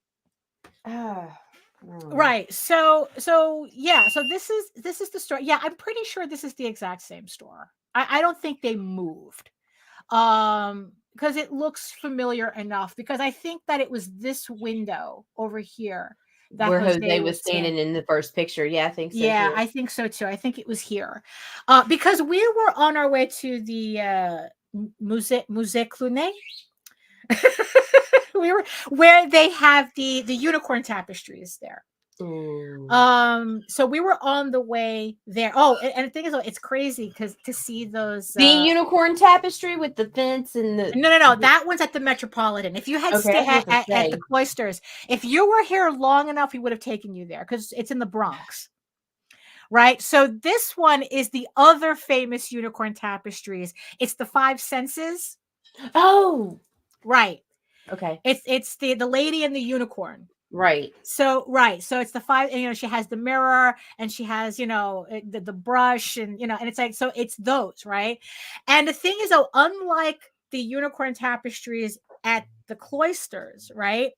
right. So yeah. So this is the store. Yeah, I'm pretty sure this is the exact same store. I don't think they moved, because it looks familiar enough. Because I think that it was this window over here. Where Jose was standing in the first picture. Yeah, I think so. Yeah, too. I think so too. I think it was here. Because we were on our way to the Musée Clunet. We were where they have the unicorn tapestries there. Ooh. So we were on the way there. Oh, and the thing is, it's crazy because to see those the unicorn tapestry with the fence and the no, that one's at the Metropolitan. If you had stayed at the Cloisters, if you were here long enough, we would have taken you there because it's in the Bronx. Right. So this one is the other famous unicorn tapestries. It's the Five Senses. Oh, right. Okay. It's the Lady and the Unicorn. Right. So it's the five, and she has the mirror and she has, the brush and, and it's like, so it's those, right? And the thing is, though, unlike the unicorn tapestries at the Cloisters, right?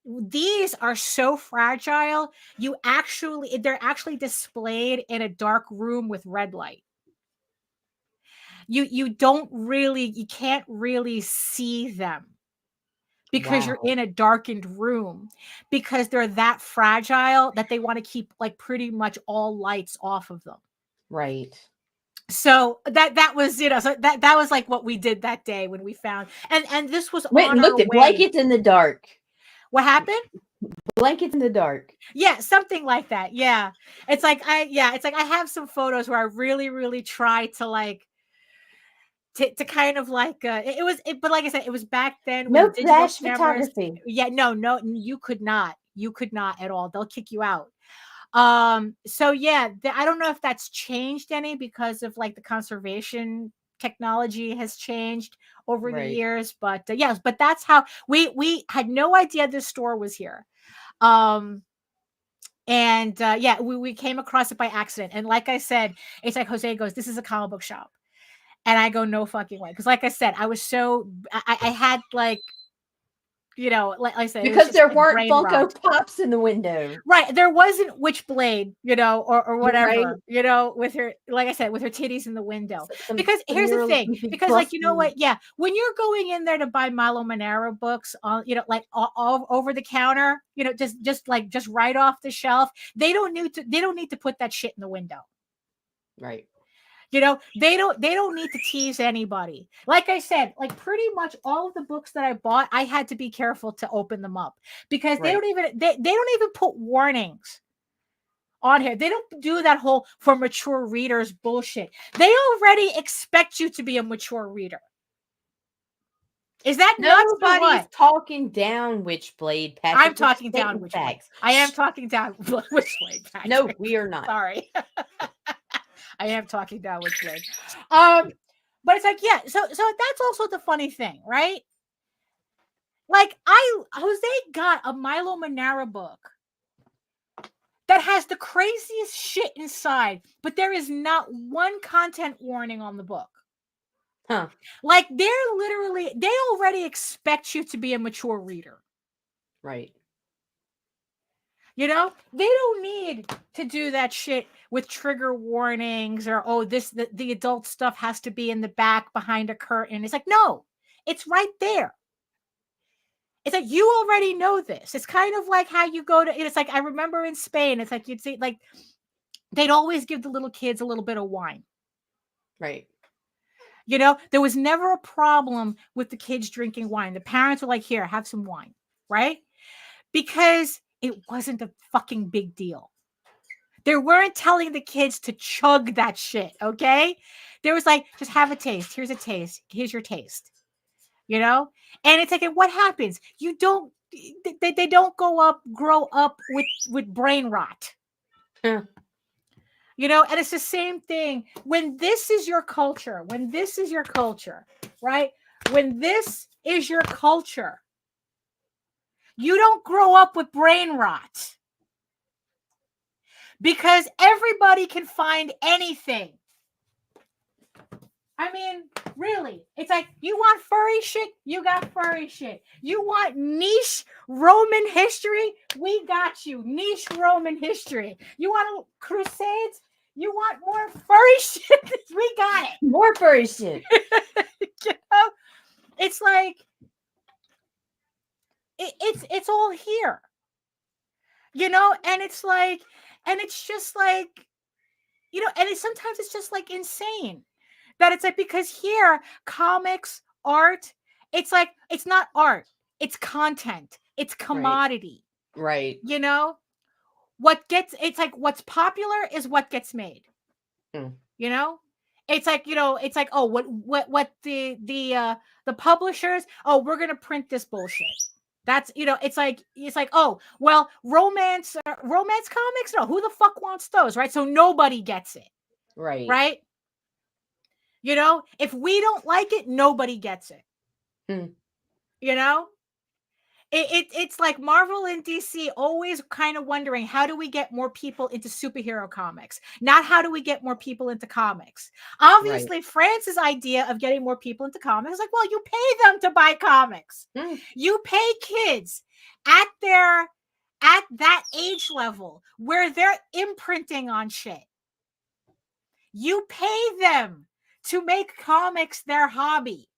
These are so fragile. They're actually displayed in a dark room with red light. You can't really see them. Because you're in a darkened room, because they're that fragile that they want to keep like pretty much all lights off of them. Right. So that was, so that was like what we did that day when we found, and this was went and looked at blankets in the dark. What happened? Blankets in the dark. Yeah, something like that. Yeah. It's like I have some photos where I really, really try to like to kind of like but like I said, it was back then. No flash photography. Yeah, no, you could not at all. They'll kick you out. So yeah, I don't know if that's changed any because of like the conservation technology has changed over the years, but yes, but that's how we had no idea this store was here. And we came across it by accident, and like I said, it's like Jose goes, "This is a comic book shop." And I go, no fucking way. Because like I said, I was so, I had like, like I said. Because there weren't Funko Pops in the window. Right. There wasn't Witchblade, or whatever, with her, like I said, with her titties in the window. Because here's the thing. Because like, you know what? Yeah. When you're going in there to buy Milo Manero books on, like all over the counter, just right off the shelf, they don't need to put that shit in the window. Right. They don't need to tease anybody. Like I said, like pretty much all of the books that I bought, I had to be careful to open them up because they don't even put warnings on here. They don't do that whole for mature readers bullshit. They already expect you to be a mature reader. Is that nobody's talking down Witchblade, Patrick? I'm talking down Witchblade. I am talking down Witchblade, Patrick. No, we are not. Sorry. I am talking down Witchblade. But it's like, yeah, so that's also the funny thing, right? Like Jose got a Milo Manero book that has the craziest shit inside, but there is not one content warning on the book. Huh. Like they already expect you to be a mature reader. Right. They don't need to do that shit with trigger warnings or, the adult stuff has to be in the back behind a curtain. It's like, no, it's right there. It's like, you already know this. It's kind of like how you go to, it's like, I remember in Spain, it's like, you'd see, like, they'd always give the little kids a little bit of wine. Right. There was never a problem with the kids drinking wine. The parents were like, here, have some wine. Right. Because it wasn't a fucking big deal. They weren't telling the kids to chug that shit, okay? There was like, just have a taste. Here's a taste. Here's your taste. And it's like, what happens? They don't grow up with brain rot. Yeah. And it's the same thing. When this is your culture, right? When this is your culture, you don't grow up with brain rot. Because everybody can find anything. I mean, really. It's like, you want furry shit? You got furry shit. You want niche Roman history? We got you. Niche Roman history. You want crusades? You want more furry shit? We got it. More furry shit. It's like, it's all here. And it's like, and it's just like, and sometimes it's just like insane that it's like, because here, comics, art, it's like, it's not art, it's content, it's commodity. Right. You know, it's like what's popular is what gets made. You know, it's like, it's like, oh, what the publishers, oh, we're gonna print this bullshit. That's, it's like, oh, well, romance comics, no, who the fuck wants those, right? So nobody gets it, right? If we don't like it, nobody gets it. It's like Marvel and DC always kind of wondering, how do we get more people into superhero comics? Not how do we get more people into comics? Obviously, France's idea of getting more people into comics is like, well, you pay them to buy comics. You pay kids at that age level where they're imprinting on shit. You pay them to make comics their hobby.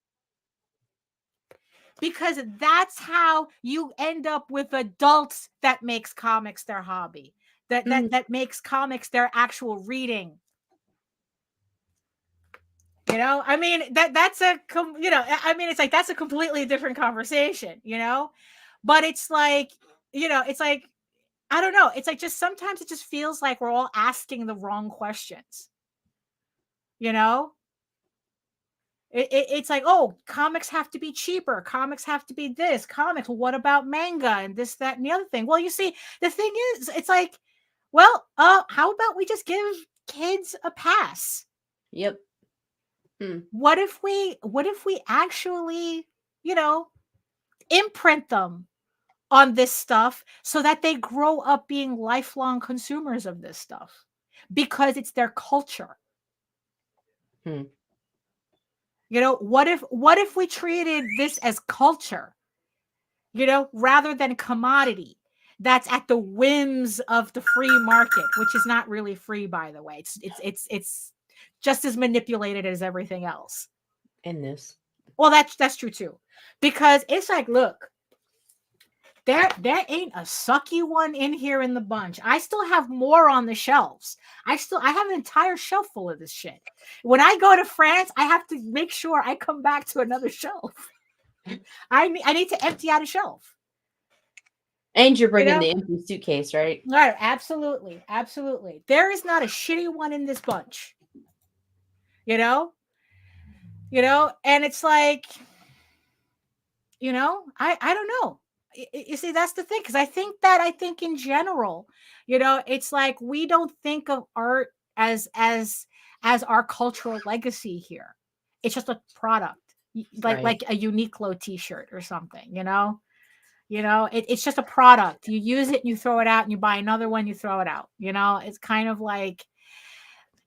Because that's how you end up with adults that makes comics their hobby, that makes comics their actual reading. I mean, that's it's like, that's a completely different conversation, but it's like, it's like, I don't know. It's like, just sometimes it just feels like we're all asking the wrong questions, It's like, oh, comics have to be cheaper. Comics have to be this. Comics, well, what about manga and this, that, and the other thing? Well, you see, the thing is, it's like, well, how about we just give kids a pass? Yep. What if we actually, imprint them on this stuff so that they grow up being lifelong consumers of this stuff because it's their culture? What if we treated this as culture, rather than commodity that's at the whims of the free market, which is not really free, by the way. It's just as manipulated as everything else. Well, that's true too, because it's like, look, there ain't a sucky one in here in the bunch. I still have more on the shelves. I have an entire shelf full of this shit. When I go to France, I have to make sure I come back to another shelf. I need to empty out a shelf. And you're bringing the empty suitcase, right? Right, absolutely, absolutely. There is not a shitty one in this bunch. And it's like, I don't know. You see, that's the thing, because I think in general, it's like, we don't think of art as our cultural legacy here. It's just a product, like a Uniqlo t-shirt or something. It's just a product. You use it and you throw it out, and you buy another one, you throw it out. It's kind of like,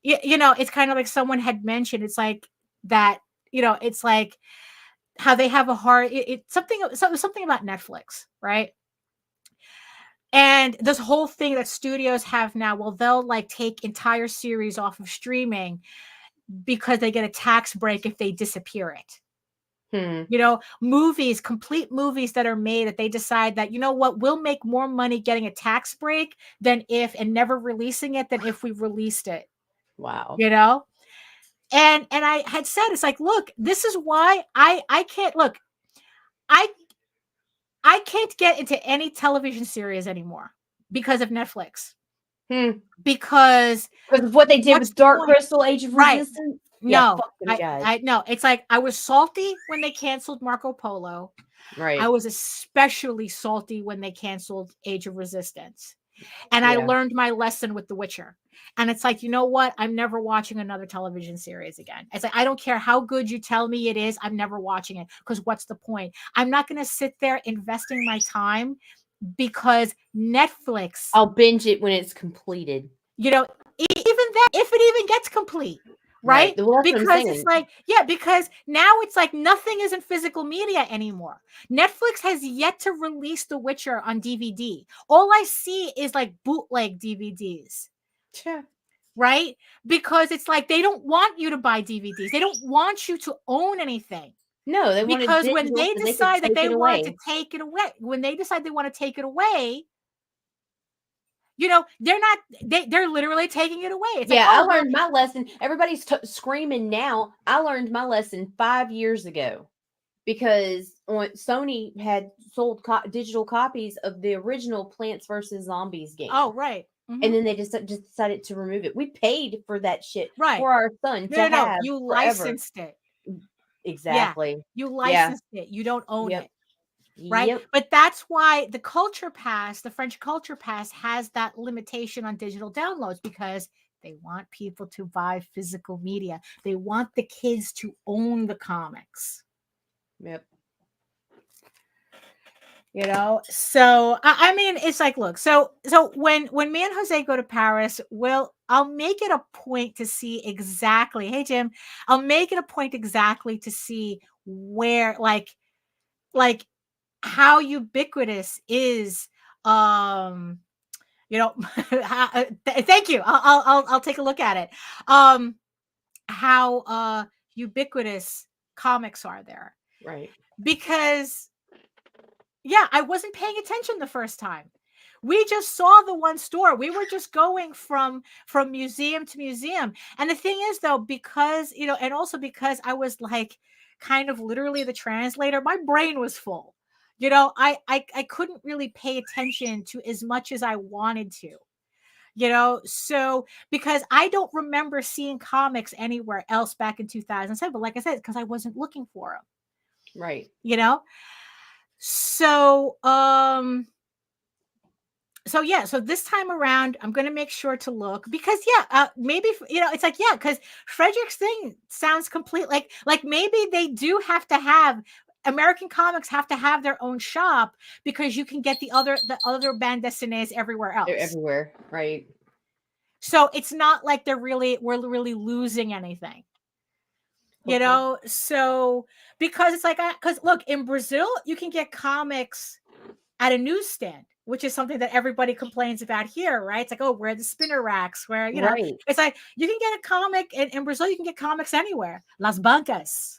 it's kind of like someone had mentioned, it's like that, it's like how they have a hard, it's something about Netflix, right? And this whole thing that studios have now, well, they'll like take entire series off of streaming because they get a tax break if they disappear it. Complete movies that are made, that they decide that, we'll make more money getting a tax break and never releasing it than if we released it. Wow. And I had said, it's like, look, this is why I can't look. I can't get into any television series anymore because of Netflix. Because of what they did with Dark Crystal, Age of Resistance. No, I no. It's like, I was salty when they canceled Marco Polo. Right. I was especially salty when they canceled Age of Resistance. And I learned my lesson with The Witcher. And it's like, you know what? I'm never watching another television series again. It's like, I don't care how good you tell me it is. I'm never watching it, because what's the point? I'm not going to sit there investing my time because Netflix. I'll binge it when it's completed. Even that, if it even gets complete. Right? Well, because it's like, because now it's like nothing is in physical media anymore. Netflix has yet to release The Witcher on DVD. All I see is like bootleg DVDs. Sure. Right? Because it's like, they don't want you to buy DVDs. They don't want you to own anything. No, they want, because when they decide that they want to take it away, they're literally taking it away. It's like, I learned my lesson. Everybody's screaming now. I learned my lesson 5 years ago. because Sony had sold digital copies of the original Plants vs. Zombies game. Oh, right. Mm-hmm. And then they just decided to remove it. We paid for that shit right. for our son to have. No, you forever. licensed it. Exactly. Yeah, you licensed it. You don't own Yep. it. Right. Yep. But that's why the culture pass, the French culture pass, has that limitation on digital downloads, because they want people to buy physical media. They want the kids to own the comics. Yep. You know, so I mean, it's like, look, so when me and Jose go to Paris, I'll make it a point to see exactly. Hey, Jim, I'll make it a point exactly to see where, like how ubiquitous is, you know, thank you. I'll take a look at it. How ubiquitous comics are there, right? Because yeah, I wasn't paying attention the first time. We just saw the one store. We were just going from museum to museum. And the thing is, though, because, you know, and also because I was like kind of literally the translator, my brain was full. You know, I couldn't really pay attention to as much as I wanted to. You know, so because I don't remember seeing comics anywhere else back in 2007, but like I said, because I wasn't looking for them. Right. You know? So, so this time around, I'm going to make sure to look, because maybe, you know, it's like, yeah, because Frederick's thing sounds complete. Like maybe they do have to have, American comics have to have their own shop, because you can get the other band destinaes everywhere else. They're everywhere. Right. So it's not like we're really losing anything. You know, so because it's like, because look, in Brazil, you can get comics at a newsstand, which is something that everybody complains about here, right? It's like, oh, where are the spinner racks? Where, you know, it's like you can get a comic in Brazil, you can get comics anywhere. Las bancas.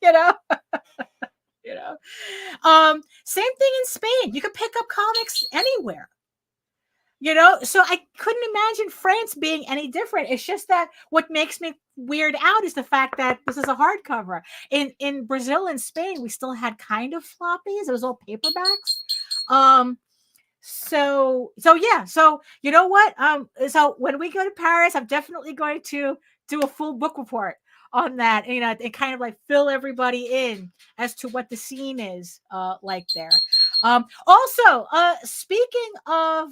You know? You know? Same thing in Spain. You can pick up comics anywhere. You know, so I couldn't imagine France being any different. It's just that what makes me weird out is the fact that this is a hardcover. In Brazil and Spain, we still had kind of floppies. It was all paperbacks. So yeah. So you know what? So when we go to Paris, I'm definitely going to do a full book report on that, you know, and kind of like fill everybody in as to what the scene is like there. Also, speaking of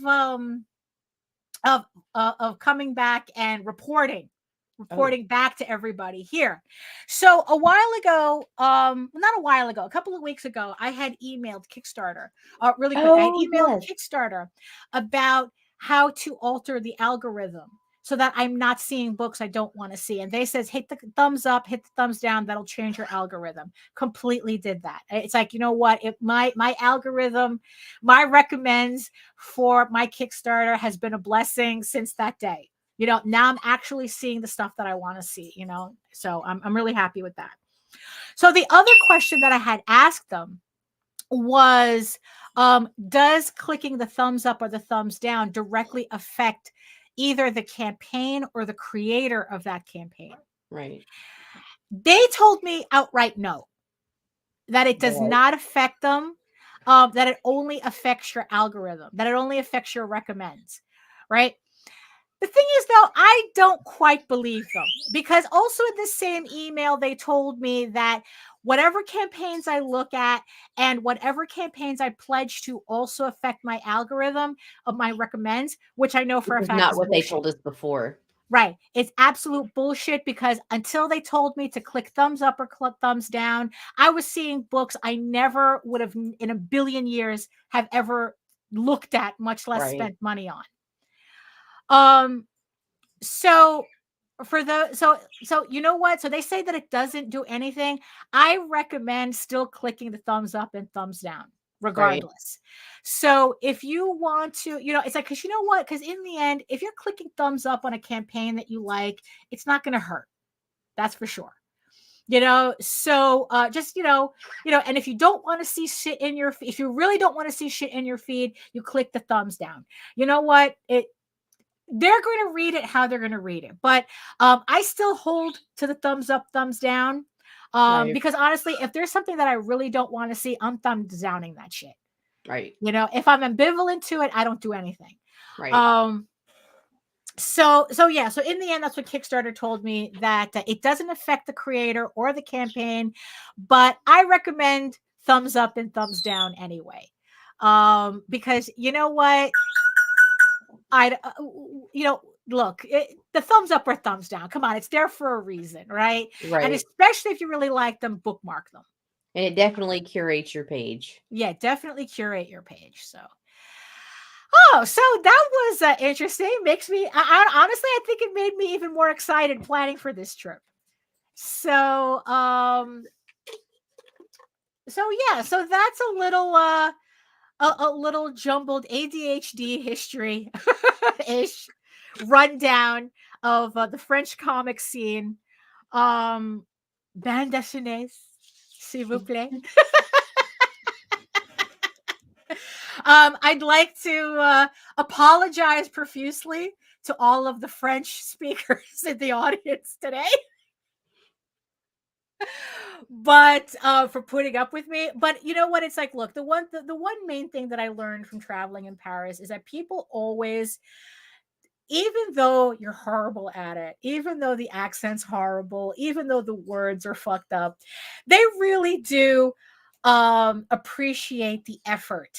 coming back and reporting back to everybody here. So a while ago, not a while ago, a couple of weeks ago, I had emailed Kickstarter. Really quick, I had emailed Kickstarter about how to alter the algorithm so that I'm not seeing books I don't want to see. And they says, hit the thumbs up, hit the thumbs down. That'll change your algorithm. Completely did that. It's like, you know what? If my algorithm, my recommends for my Kickstarter has been a blessing since that day. You know, now I'm actually seeing the stuff that I want to see, you know, so I'm really happy with that. So the other question that I had asked them was, does clicking the thumbs up or the thumbs down directly affect either the campaign or the creator of that campaign? Right. They told me outright no, that it does not affect them, that it only affects your algorithm, that it only affects your recommends, right? The thing is, though, I don't quite believe them, because also in the same email, they told me that whatever campaigns I look at and whatever campaigns I pledge to also affect my algorithm of my recommends, which I know for a fact not what they told us before. Right. It's absolute bullshit, because until they told me to click thumbs up or click thumbs down, I was seeing books I never would have in a billion years have ever looked at, much less spent money on. So you know what? So they say that it doesn't do anything. I recommend still clicking the thumbs up and thumbs down regardless. So if you want to, you know, it's like, because you know what? Because in the end, if you're clicking thumbs up on a campaign that you like, it's not going to hurt. That's for sure. You know, so just, you know, and if you don't want to see shit in your, if you really don't want to see shit in your feed, you click the thumbs down. You know what? They're going to read it how they're going to read it. But I still hold to the thumbs up, thumbs down. Right. Because honestly, if there's something that I really don't want to see, I'm thumb downing that shit. Right. If I'm ambivalent to it, I don't do anything. Right. So yeah, so in the end, that's what Kickstarter told me, that it doesn't affect the creator or the campaign, but I recommend thumbs up and thumbs down anyway. Because you know what, look, the thumbs up or thumbs down, come on, it's there for a reason, right? And Right. especially if you really like them, bookmark them. And it definitely curates your page. Yeah, definitely curate your page. So so that was interesting. Makes me, honestly, I think it made me even more excited planning for this trip. So yeah, so that's a little jumbled ADHD history ish rundown of the French comic scene. Bande dessinée, s'il vous plaît. I'd like to apologize profusely to all of the French speakers in the audience today, but for putting up with me. But you know what? It's like, look, the one main thing that I learned from traveling in Paris is that people always, even though you're horrible at it, even though the accent's horrible, even though the words are fucked up, they really do appreciate the effort.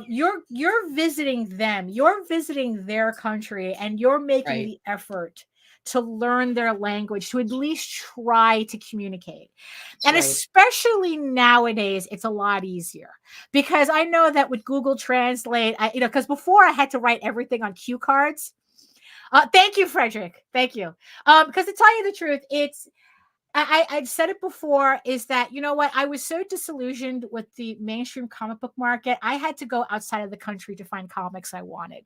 You're visiting them, you're visiting their country, and you're making the effort to learn their language, to at least try to communicate. And especially nowadays, it's a lot easier, because I know that with Google Translate, because before I had to write everything on cue cards. Thank you, Frederick. Thank you. Because to tell you the truth, I've said it before, is that, you know what, I was so disillusioned with the mainstream comic book market. I had to go outside of the country to find comics I wanted.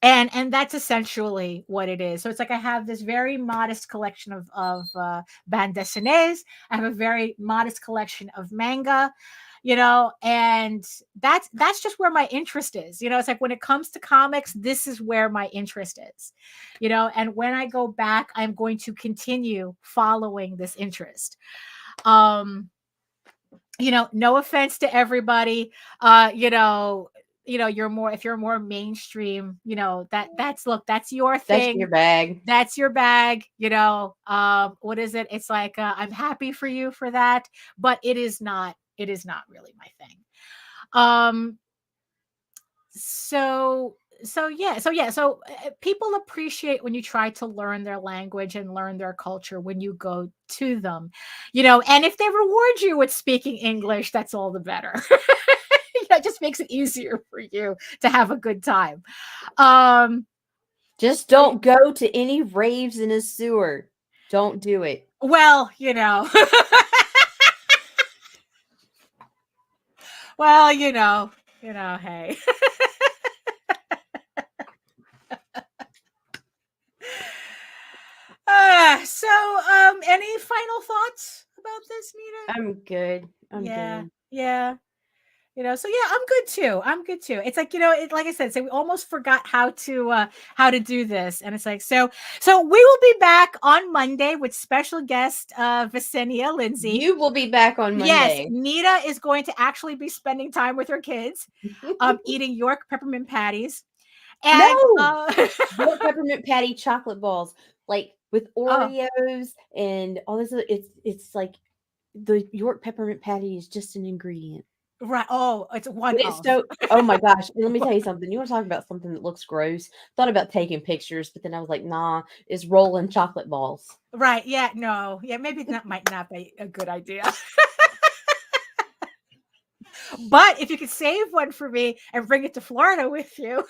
And that's essentially what it is. So it's like I have this very modest collection of bande dessinées. I have a very modest collection of manga, and that's just where my interest is. It's like, when it comes to comics, this is where my interest is, and when I go back, I'm going to continue following this interest. No offense to everybody, if you're more mainstream, that's your thing. That's your bag. That's your bag. What is it? It's like, I'm happy for you for that, but it is not really my thing. So people appreciate when you try to learn their language and learn their culture when you go to them, and if they reward you with speaking English, that's all the better. It just makes it easier for you to have a good time. Just don't go to any raves in a sewer. Don't do it. Well, hey. Any final thoughts about this, Nita? I'm good. I'm good. Yeah. So yeah, I'm good too. It's like, like I said, so we almost forgot how to do this. And it's like, so we will be back on Monday with special guest Visenia Lindsay. You will be back on Monday. Yes, Nita is going to actually be spending time with her kids, eating York peppermint patties. And York peppermint patty chocolate balls, like with Oreos and all this. It's like the York peppermint patty is just an ingredient. Right. Oh, it's one. Oh my gosh. Let me tell you something. You want to talk about something that looks gross? Thought about taking pictures, but then I was like, nah, it's rolling chocolate balls. Right. Yeah. No. Yeah. Maybe that might not be a good idea. But if you could save one for me and bring it to Florida with you.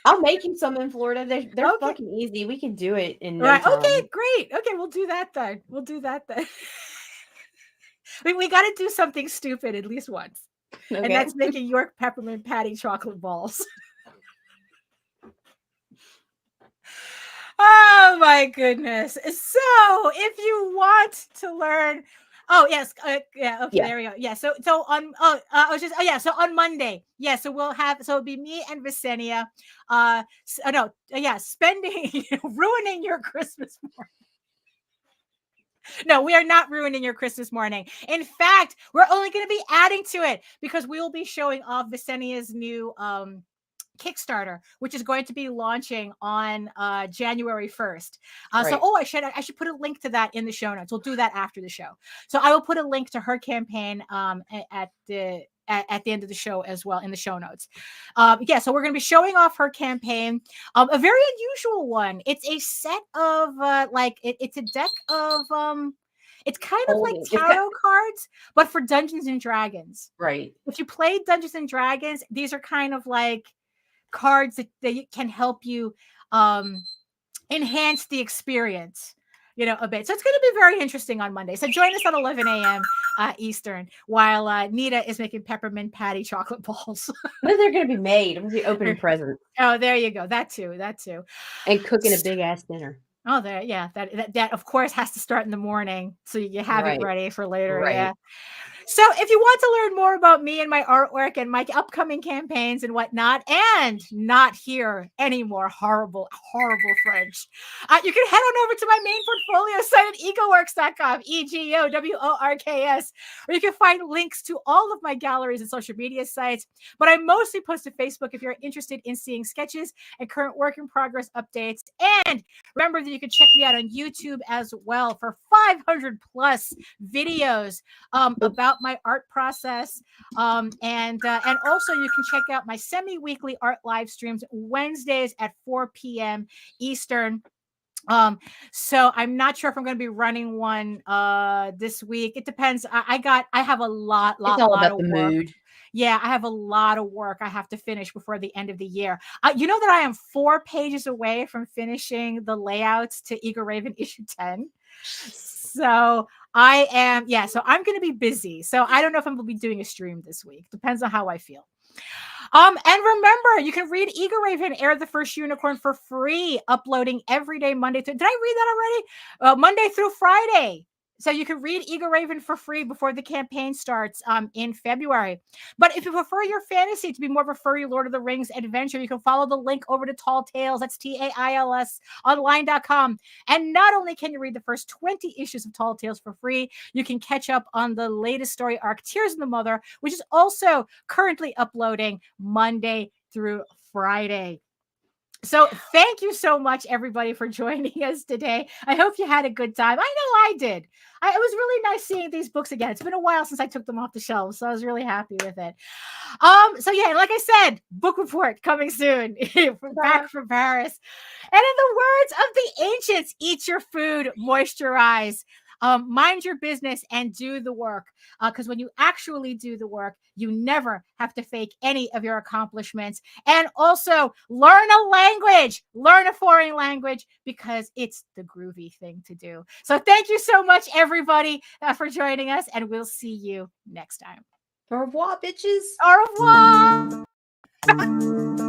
I'll make you some in Florida. They're fucking easy. We can do it in no time. Okay, great. Okay, we'll do that then. We got to do something stupid at least once. Okay. And that's making York peppermint patty chocolate balls. Oh my goodness. So if you want to learn, there we go. Yeah. So on so on Monday. Yeah, so it'll be me and Visenia spending ruining your Christmas morning. No, we are not ruining your Christmas morning. In fact, we're only going to be adding to it because we will be showing off Visenia's new Kickstarter, which is going to be launching on January 1st. So, I should put a link to that in the show notes. We'll do that after the show. So I will put a link to her campaign at the end of the show as well in the show notes. So we're going to be showing off her campaign, a very unusual one. It's a set of it's a deck of it's kind of like tarot cards, but for Dungeons and Dragons. Right. If you played Dungeons and Dragons, these are kind of like cards that can help you enhance the experience, a bit. So it's going to be very interesting on Monday. So join us at 11 a.m. Eastern while Nita is making peppermint patty chocolate balls. No, they're going to be made. I'm going to be opening presents. Oh, there you go. That too. And cooking a big ass dinner. Oh, there. Yeah. That of course has to start in the morning. So you have it ready for later. Right. Yeah. So if you want to learn more about me and my artwork and my upcoming campaigns and whatnot, and not hear any more horrible French, you can head on over to my main portfolio site at egoworks.com, EGOWORKS, where you can find links to all of my galleries and social media sites. But I mostly post to Facebook if you're interested in seeing sketches and current work in progress updates. And remember that you can check me out on YouTube as well for 500 plus videos about my art process, and also you can check out my semi-weekly art live streams Wednesdays at 4 p.m. Eastern. So I'm not sure if I'm going to be running one this week. It depends. I have a lot it's all about of the work. mood. Yeah, I have a lot of work I have to finish before the end of the year. You know that I am 4 pages away from finishing the layouts to Eagle Raven issue 10. So I am, so I'm going to be busy. So I don't know if I'm going to be doing a stream this week. Depends on how I feel. And remember, you can read Eagle Raven, Air the First Unicorn for free, uploading every day, Monday through, did I read that already? Monday through Friday. So you can read Eagle Raven for free before the campaign starts in February. But if you prefer your fantasy to be more of a furry Lord of the Rings adventure, you can follow the link over to Tall Tales. That's TAILS online.com. And not only can you read the first 20 issues of Tall Tales for free, you can catch up on the latest story arc, Tears in the Mother, which is also currently uploading Monday through Friday. So thank you so much, everybody, for joining us today. I hope you had a good time. I know I did. It was really nice seeing these books again. It's been a while since I took them off the shelves, so I was really happy with it. So yeah, like I said, book report coming soon. Back from Paris. And in the words of the ancients, eat your food, moisturize. Mind your business and do the work. Because when you actually do the work, you never have to fake any of your accomplishments. And also learn a language, learn a foreign language, because it's the groovy thing to do. So thank you so much, everybody, for joining us. And we'll see you next time. Au revoir, bitches. Au revoir.